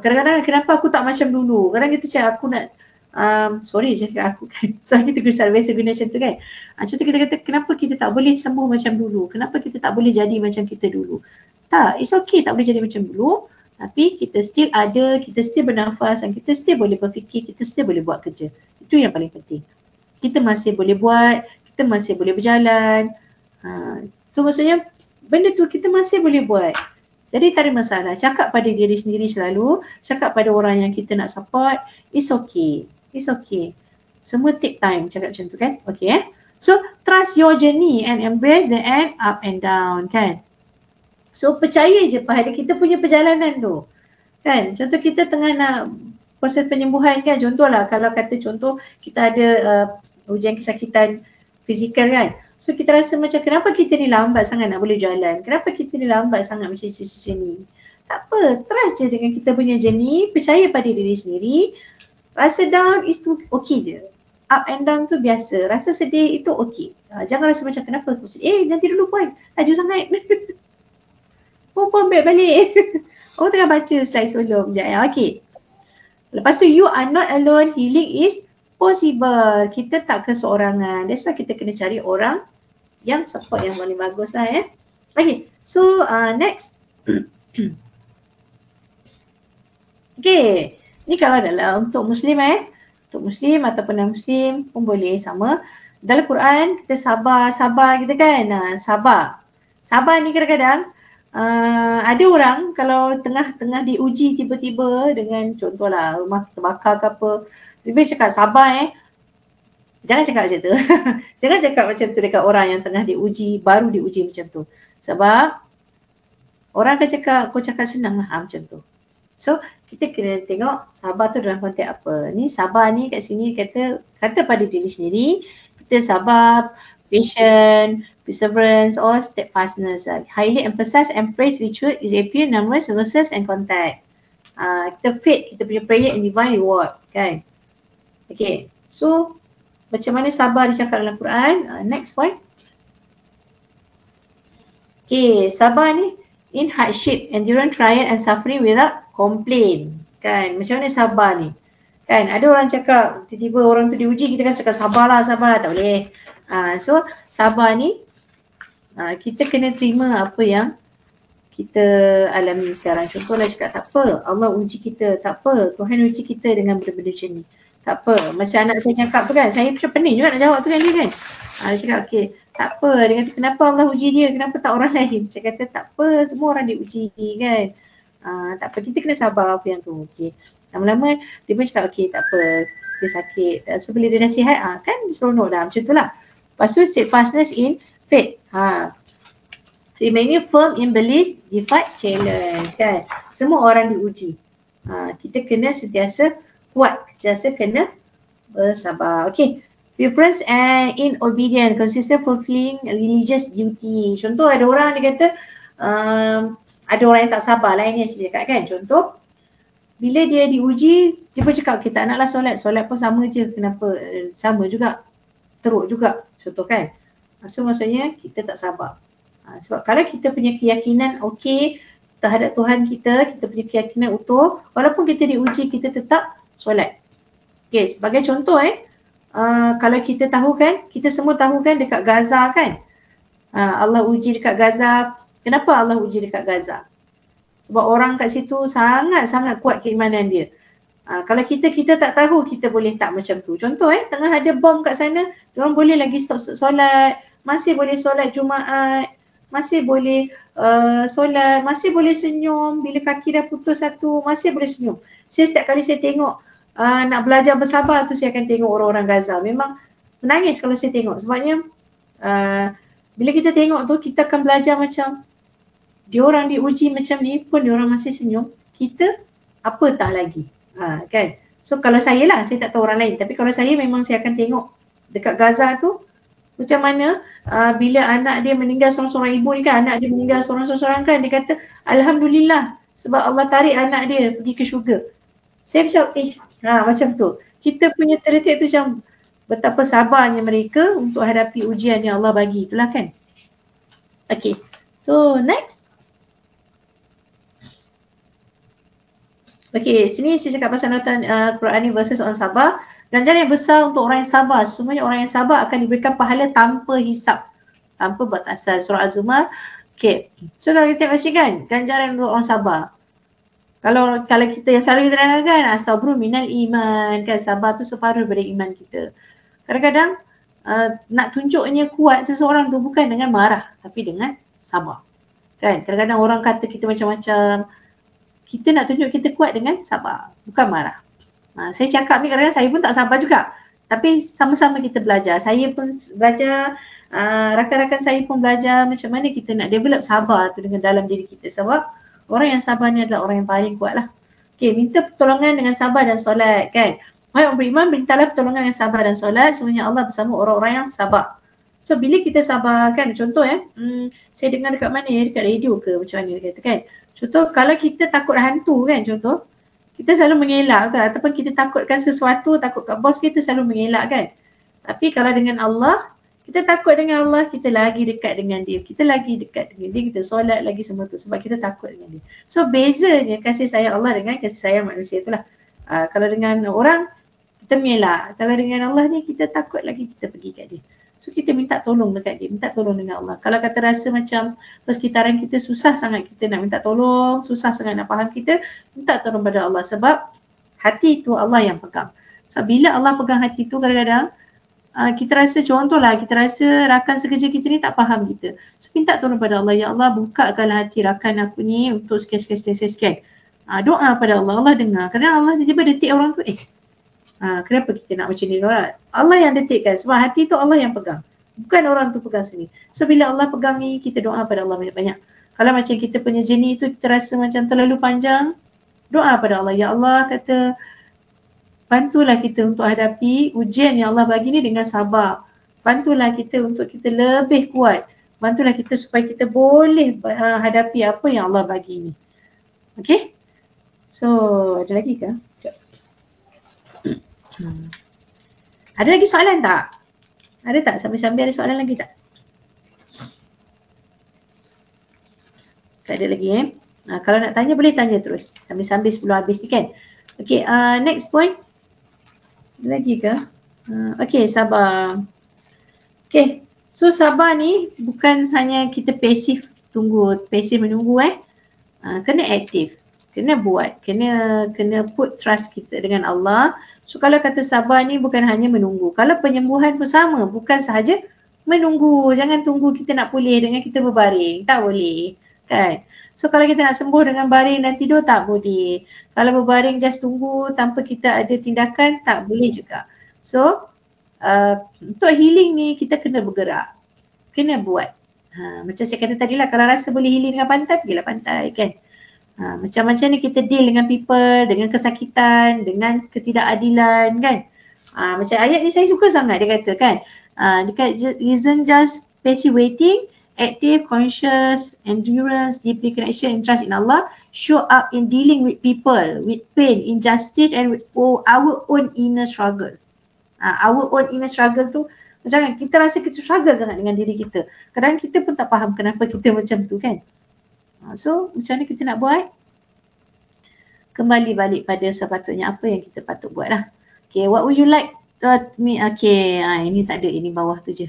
kadang-kadang kenapa aku tak macam dulu. Kadang kita cakap aku nak, sorry cakap aku kan. So kita biasa guna macam tu kan. Contoh kita kata kenapa kita tak boleh sembuh macam dulu. Kenapa kita tak boleh jadi macam kita dulu. Tak, it's okay tak boleh jadi macam dulu. Tapi kita still ada, kita still bernafas dan kita still boleh berfikir, kita still boleh buat kerja. Itu yang paling penting. Kita masih boleh buat, kita masih boleh berjalan. So maksudnya benda tu kita masih boleh buat. Jadi tak ada masalah. Cakap pada diri sendiri selalu, cakap pada orang yang kita nak support, it's okay. It's okay. Semua take time cakap macam tu kan. Okay So trust your journey and embrace the end up and down kan. So percaya je pada kita punya perjalanan tu. Kan? Contoh kita tengah nak proses penyembuhan kan. Contohlah kalau kata contoh kita ada ujian kesakitan fizikal kan. So kita rasa macam kenapa kita ni lambat sangat nak boleh jalan. Kenapa kita ni lambat sangat macam ni. Tak apa. Trust je dengan kita punya journey. Percaya pada diri sendiri. Rasa down itu okay je. Up and down tu biasa. Rasa sedih itu okay. Jangan rasa macam kenapa aku sedih. Nanti dulu puan. Laju sangat. Puan balik. Oh tengah baca slide sebelum. Okay. Lepas tu you are not alone. Healing is possible. Kita tak keseorangan. That's why kita kena cari orang yang support yang paling bagus lah Okay. So next. Okay. Ni kalau adalah untuk Muslim untuk Muslim ataupun non-Muslim pun boleh sama. Dalam Quran kita sabar kita kan. Sabar ni kadang-kadang ada orang kalau tengah diuji tiba-tiba dengan contohlah rumah terbakar ke apa. Dia cakap sabar Jangan cakap macam tu. Jangan cakap macam tu dekat orang yang tengah diuji, baru diuji macam tu. Sebab orang akan cakap, kau cakap senang lah macam tu. So kita kena tengok sabar tu dalam konteks apa. Ni sabar ni kat sini kata pada diri sendiri, kita sabar, patient, perseverance or steadfastness. Highly emphasize and praise ritual is appear numerous verses and contact. Kita faith, kita punya prayer and divine reward kan. Okay, so macam mana sabar dicakap dalam Quran. Next point. Okay, sabar ni in hardship, endurance, trial and suffering without complaint. Kan, macam mana sabar ni? Kan, ada orang cakap, tiba-tiba orang tu diuji, kita kan cakap sabarlah, tak boleh. So, sabar ni, kita kena terima apa yang kita alami sekarang. Contohlah cakap, tak apa, Allah uji kita, tak apa, Tuhan uji kita dengan benda-benda macam ni. Tak apa, macam anak saya cakap tu kan, saya macam pening juga nak jawab tu kan dia kan. Dia cakap, okay, tak apa, dia kata kenapa Allah uji dia, kenapa tak orang lain. Saya kata tak apa, semua orang diuji kan. Tak apa, kita kena sabar apa yang tu. Okay. Lama-lama dia pun cakap okay tak apa, dia sakit. So bila dia nasihat, kan seronok dah macam tu lah. Lepas tu steadfastness in faith. Remaining firm in belief, defied challenge kan. Semua orang diuji. Kita kena sentiasa kuat, sentiasa kena bersabar. Okay. Preference and in obedience, consistent fulfilling religious duty. Contoh ada orang dia kata ada orang yang tak sabar lah, ini yang saya cakap kan. Contoh bila dia diuji, dia pun cakap kita naklah solat pun sama je, kenapa sama juga, teruk juga, contoh kan. So maksudnya kita tak sabar. Sebab kalau kita punya keyakinan okey terhadap Tuhan kita, kita punya keyakinan utuh, walaupun kita diuji kita tetap solat. Okay, sebagai contoh kalau kita tahu kan, kita semua tahu kan dekat Gaza kan, Allah uji dekat Gaza. Kenapa Allah uji dekat Gaza? Sebab orang kat situ sangat-sangat kuat keimanan dia. Kalau kita tak tahu, kita boleh tak macam tu. Contoh tengah ada bom kat sana, orang boleh lagi stop solat, masih boleh solat Jumaat, masih boleh solat, masih boleh senyum. Bila kaki dah putus satu, masih boleh senyum. Setiap kali saya tengok nak belajar bersabar tu, saya akan tengok orang-orang Gaza. Memang menangis kalau saya tengok. Sebabnya bila kita tengok tu, kita akan belajar macam diorang diuji macam ni pun diorang masih senyum. Kita apa tak lagi, kan. So kalau saya lah, saya tak tahu orang lain, tapi kalau saya memang saya akan tengok dekat Gaza tu macam mana bila anak dia meninggal seorang-seorang, ibu ni kan anak dia meninggal seorang-seorang kan, dia kata Alhamdulillah sebab Allah tarik anak dia pergi ke syurga. Saya macam macam tu. Kita punya terdetik tu macam betapa sabarnya mereka untuk hadapi ujian yang Allah bagi, itulah kan. Okay, so next. Okay, sini saya cakap pasal nota Quran ni versus orang sabar. Ganjaran yang besar untuk orang yang sabar. Semuanya orang yang sabar akan diberikan pahala tanpa hisap, tanpa batasan. Surah Az-Zumar. Okay, so kalau kita tengok kan, ganjaran untuk orang sabar. Kalau kita yang selalu kita dengar kan, as-sabru minal iman, kan, sabar tu separuh daripada iman kita. Kadang-kadang nak tunjuknya kuat seseorang tu bukan dengan marah, tapi dengan sabar. Kan, kadang-kadang orang kata kita macam-macam, kita nak tunjuk kita kuat dengan sabar, bukan marah. Saya cakap ni kadang-kadang saya pun tak sabar juga. Tapi sama-sama kita belajar. Saya pun belajar, rakan-rakan saya pun belajar macam mana kita nak develop sabar tu dengan dalam diri kita. Sebab orang yang sabar ni adalah orang yang paling kuat lah. Okay, minta pertolongan dengan sabar dan solat kan. Wahai orang beriman, mintalah pertolongan dengan sabar dan solat. Sebenarnya Allah bersama orang-orang yang sabar. So bila kita sabar kan, contoh saya dengar dekat mana dekat radio ke macam mana dia kata kan. Contoh kalau kita takut hantu kan, contoh kita selalu mengelak kan, ataupun kita takutkan sesuatu, takut kat bos kita selalu mengelak kan. Tapi kalau dengan Allah, kita takut dengan Allah, kita lagi dekat dengan dia, kita lagi dekat dengan dia, kita solat lagi semua tu sebab kita takut dengan dia. So bezanya kasih sayang Allah dengan kasih sayang manusia itulah. Kalau dengan orang kita mengelak, kalau dengan Allah ni kita takut lagi, kita pergi kat dia. So kita minta tolong dekat dia, minta tolong dengan Allah. Kalau kata rasa macam persekitaran kita susah sangat kita nak minta tolong, susah sangat nak faham, kita minta tolong pada Allah sebab hati itu Allah yang pegang. So bila Allah pegang hati itu, kadang-kadang kita rasa, contohlah kita rasa rakan sekerja kita ni tak faham kita. So minta tolong pada Allah, ya Allah bukakanlah hati rakan aku ni untuk sekian. Doa pada Allah, Allah dengar. Kadang Allah tiba-tiba detik orang tu, kenapa kita nak macam ni? Allah yang detikkan sebab hati tu Allah yang pegang, bukan orang tu pegang sini. So bila Allah pegang ni, kita doa pada Allah banyak-banyak. Kalau macam kita punya journey tu kita rasa macam terlalu panjang, doa pada Allah, ya Allah kata bantulah kita untuk hadapi ujian yang Allah bagi ni dengan sabar. Bantulah kita untuk kita lebih kuat. Bantulah kita supaya kita boleh hadapi apa yang Allah bagi ni. Okay, so ada lagi ke? Ada lagi soalan tak? Ada tak? Sambil-sambil ada soalan lagi tak? Tak ada lagi kalau nak tanya boleh tanya terus sambil-sambil sebelum habis ni kan. Okay, next point. Ada lagi ke? Okay, sabar. Okay, so sabar ni bukan hanya kita pasif menunggu kena aktif, kena buat, kena put trust kita dengan Allah. So kalau kata sabar ni bukan hanya menunggu. Kalau penyembuhan pun sama, bukan sahaja menunggu. Jangan tunggu kita nak pulih dengan kita berbaring, tak boleh kan. So kalau kita nak sembuh dengan baring dan tidur, tak boleh. Kalau berbaring just tunggu tanpa kita ada tindakan, tak boleh juga. So untuk healing ni kita kena bergerak, kena buat. Macam saya kata tadi lah, kalau rasa boleh healing dengan pantai, pergilah pantai kan. Macam-macam ni kita deal dengan people, dengan kesakitan, dengan ketidakadilan kan. Macam ayat ni saya suka sangat dia kata kan. Dekat isn't just passive waiting, active, conscious, endurance, deeply connection and trust in Allah show up in dealing with people, with pain, injustice and with our own inner struggle. Our own inner struggle tu macam kita rasa kita struggle sangat dengan diri kita. Kadang kita pun tak faham kenapa kita macam tu kan. So macam mana kita nak buat? Kembali balik pada sepatutnya apa yang kita patut buat lah. Okay, what would you like me? Okay, ini tak ada, ini bawah tu je.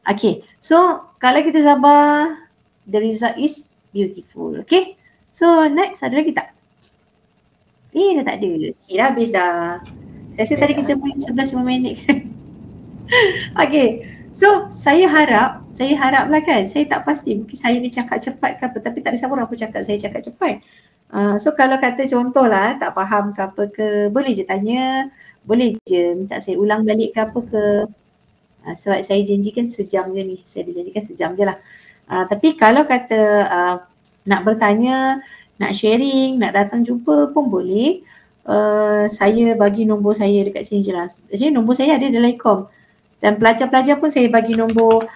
Okay, so kalau kita sabar, the result is beautiful. Okay, so next ada lagi tak? Dah tak ada. Okay, dah habis dah. Saya rasa tadi kita main 11 minit kan. Okay, so saya harap lah kan, saya tak pasti mungkin saya ni cakap cepat ke apa, tapi tak ada siapa orang pun cakap saya cakap cepat. So kalau kata contoh lah, tak faham ke apa ke, boleh je tanya, boleh je minta saya ulang balik ke apa ke. Sebab saya janjikan sejam je ni, saya janjikan sejam je lah. Tapi kalau kata nak bertanya, nak sharing, nak datang jumpa pun boleh. Saya bagi nombor saya dekat sini je lah. Jadi nombor saya ada dalam ikom. Dan pelajar-pelajar pun saya bagi nombor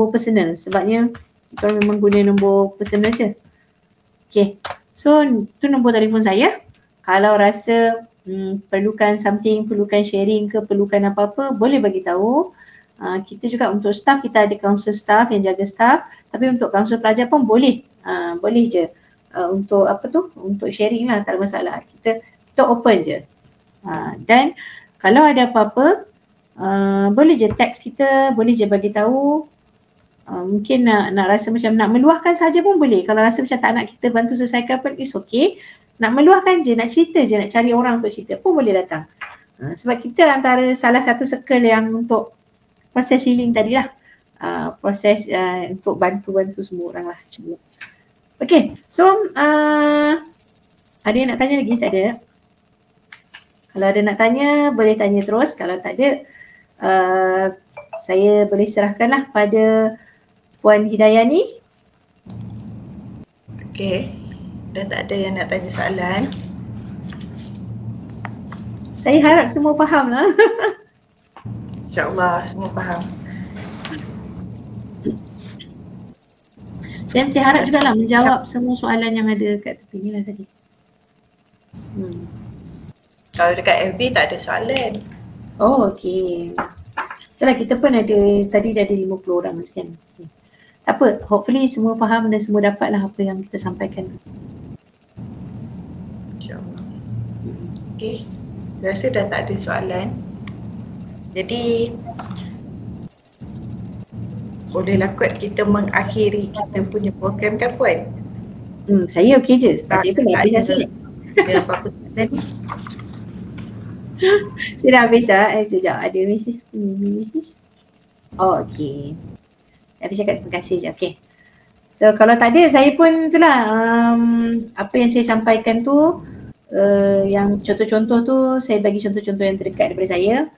personal. Sebabnya kita memang guna nombor personal je. Okay. So tu nombor telefon saya. Kalau rasa perlukan something, perlukan sharing ke, perlukan apa-apa, boleh bagi tahu. Kita juga untuk staff, kita ada counsel staff yang jaga staff. Tapi untuk counsel pelajar pun boleh. Boleh je. Untuk apa tu? Untuk sharing lah, tak ada masalah. Kita open je. Dan kalau ada apa-apa, boleh je text kita, boleh je bagi tahu. Mungkin nak rasa macam nak meluahkan saja pun boleh. Kalau rasa macam tak nak kita bantu selesaikan pun it's okay. Nak meluahkan je, nak cerita je, nak cari orang untuk cerita pun boleh datang. Sebab kita antara salah satu circle yang untuk proses healing tadi lah. Proses untuk bantu-bantu semua orang lah. Okay, so ada yang nak tanya lagi? Tak ada? Kalau ada nak tanya, boleh tanya terus. Kalau tak ada, saya boleh serahkanlah pada Puan Hidayani. Okay, dah tak ada yang nak tanya soalan. Saya harap semua faham lah. InsyaAllah semua faham. Dan saya harap juga lah menjawab semua soalan yang ada kat tepi ni lah tadi. Kalau dekat FB tak ada soalan. Oh, okay. Itulah kita pun ada, tadi dah ada 50 orang kan. Tak apa, hopefully semua faham dan semua dapat lah apa yang kita sampaikan. InsyaAllah. Okay, saya rasa dah tak ada soalan. Jadi bolehlah kot kita mengakhiri kita punya program kan Puan? Saya okey je, sebab saya pun dah habis dah. Ada apa-apa tadi? Saya dah habis dah. Sekejap, ada mesej. Oh, okey. Saya cakap terima kasih je, okey. So kalau tak ada, saya pun itulah apa yang saya sampaikan tu, yang contoh-contoh tu, saya bagi contoh-contoh yang terdekat daripada saya.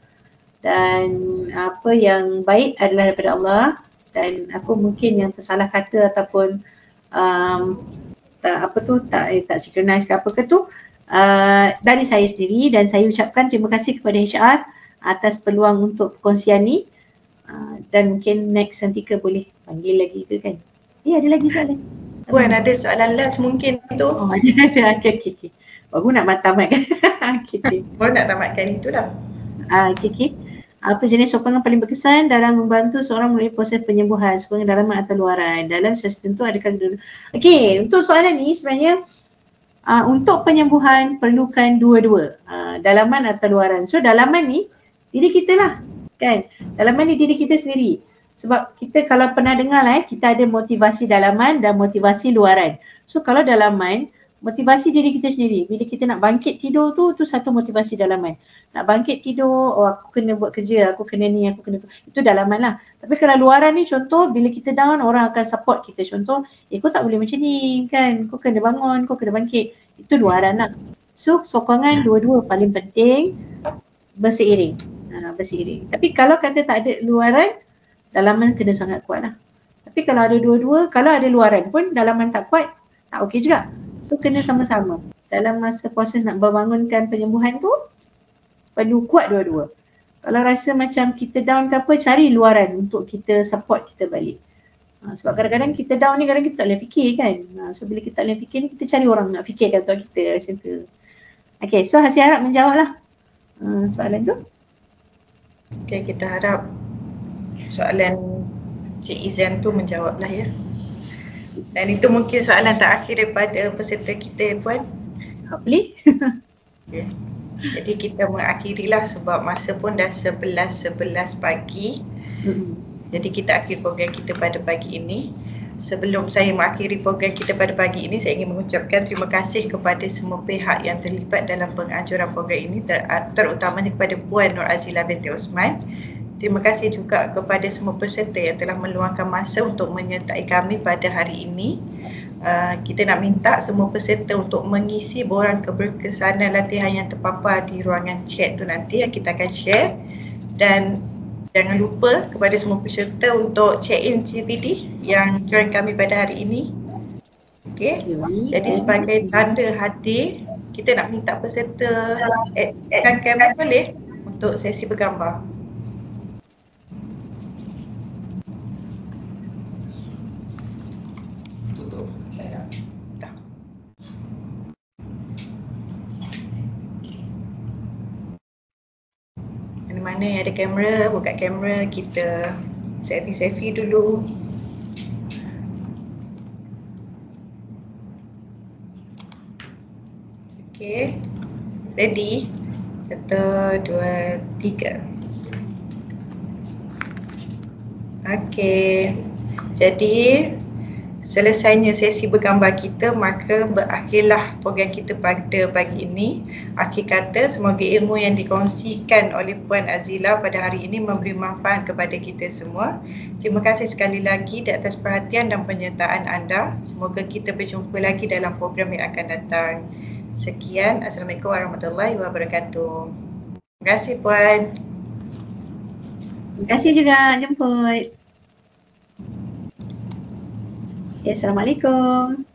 Dan apa yang baik adalah daripada Allah. Dan apa mungkin yang tersalah kata ataupun tak synchronize ke apa ke tu, dari saya sendiri, dan saya ucapkan terima kasih kepada HR atas peluang untuk perkongsian ni. Dan mungkin next nanti ke boleh panggil lagi ke kan? Ada lagi soalan? Puan ada soalan last mungkin tu? Oh ada. Okay. Baru nak tamat kan? Baru nak tamatkan itu dah. Okay. Apa jenis sokongan paling berkesan dalam membantu seorang melalui proses penyembuhan? Sokongan dalaman atau luaran? Dalam situasi tertentu adakah kedua-dua? Okay, untuk soalan ni sebenarnya untuk penyembuhan perlukan dua-dua, dalaman atau luaran. So dalaman ni diri kita lah kan, dalaman ni diri kita sendiri. Sebab kita kalau pernah dengar lah kita ada motivasi dalaman dan motivasi luaran. So kalau dalaman, motivasi diri kita sendiri. Bila kita nak bangkit tidur tu satu motivasi dalaman. Nak bangkit tidur, aku kena buat kerja, aku kena ni, aku kena tu. Itu dalaman lah. Tapi kalau luaran ni contoh, bila kita down, orang akan support kita. Contoh, kau tak boleh macam ni kan, kau kena bangun, kau kena bangkit. Itu luaran lah. So sokongan dua-dua paling penting, berseiring. Berseiring. Tapi kalau kata tak ada luaran, dalaman kena sangat kuat lah. Tapi kalau ada dua-dua, kalau ada luaran pun dalaman tak kuat, tak okey juga. So kena sama-sama. Dalam masa proses nak membangunkan penyembuhan tu, perlu kuat dua-dua. Kalau rasa macam kita down ke apa, cari luaran untuk kita support kita balik. Sebab kadang-kadang kita down ni kadang kita tak boleh fikir kan. So bila kita tak boleh fikir ni, kita cari orang nak fikirkan untuk kita macam tu. Okay, so Hasih harap menjawab lah soalan tu. Okay, kita harap soalan Cik Izan tu menjawab lah ya. Dan itu mungkin soalan terakhir daripada peserta kita Puan. Hopefully. Okay. Jadi kita mengakhirilah sebab masa pun dah 11:11 pagi. Jadi kita akhir program kita pada pagi ini. Sebelum saya mengakhiri program kita pada pagi ini, saya ingin mengucapkan terima kasih kepada semua pihak yang terlibat dalam penganjuran program ini, terutamanya kepada Puan Nur Azila binti Osman. Terima kasih juga kepada semua peserta yang telah meluangkan masa untuk menyertai kami pada hari ini. Kita nak minta semua peserta untuk mengisi borang keberkesanan latihan yang terpapar di ruangan chat tu nanti yang kita akan share. Dan jangan lupa kepada semua peserta untuk check in CPD yang join kami pada hari ini. Okey. Jadi sebagai tanda hadir, kita nak minta peserta add kamera boleh untuk sesi bergambar. Tutup saya dah. Mana yang ada kamera, buka kamera, kita selfie dulu. Okay, ready? 1, 2, 3. Okay, jadi selesainya sesi bergambar kita, maka berakhirlah program kita pada pagi ini. Akhir kata, semoga ilmu yang dikongsikan oleh Puan Azila pada hari ini memberi manfaat kepada kita semua. Terima kasih sekali lagi di atas perhatian dan penyertaan anda. Semoga kita berjumpa lagi dalam program yang akan datang. Sekian, Assalamualaikum warahmatullahi wabarakatuh. Terima kasih Puan. Terima kasih juga jemput. Okay, Assalamualaikum.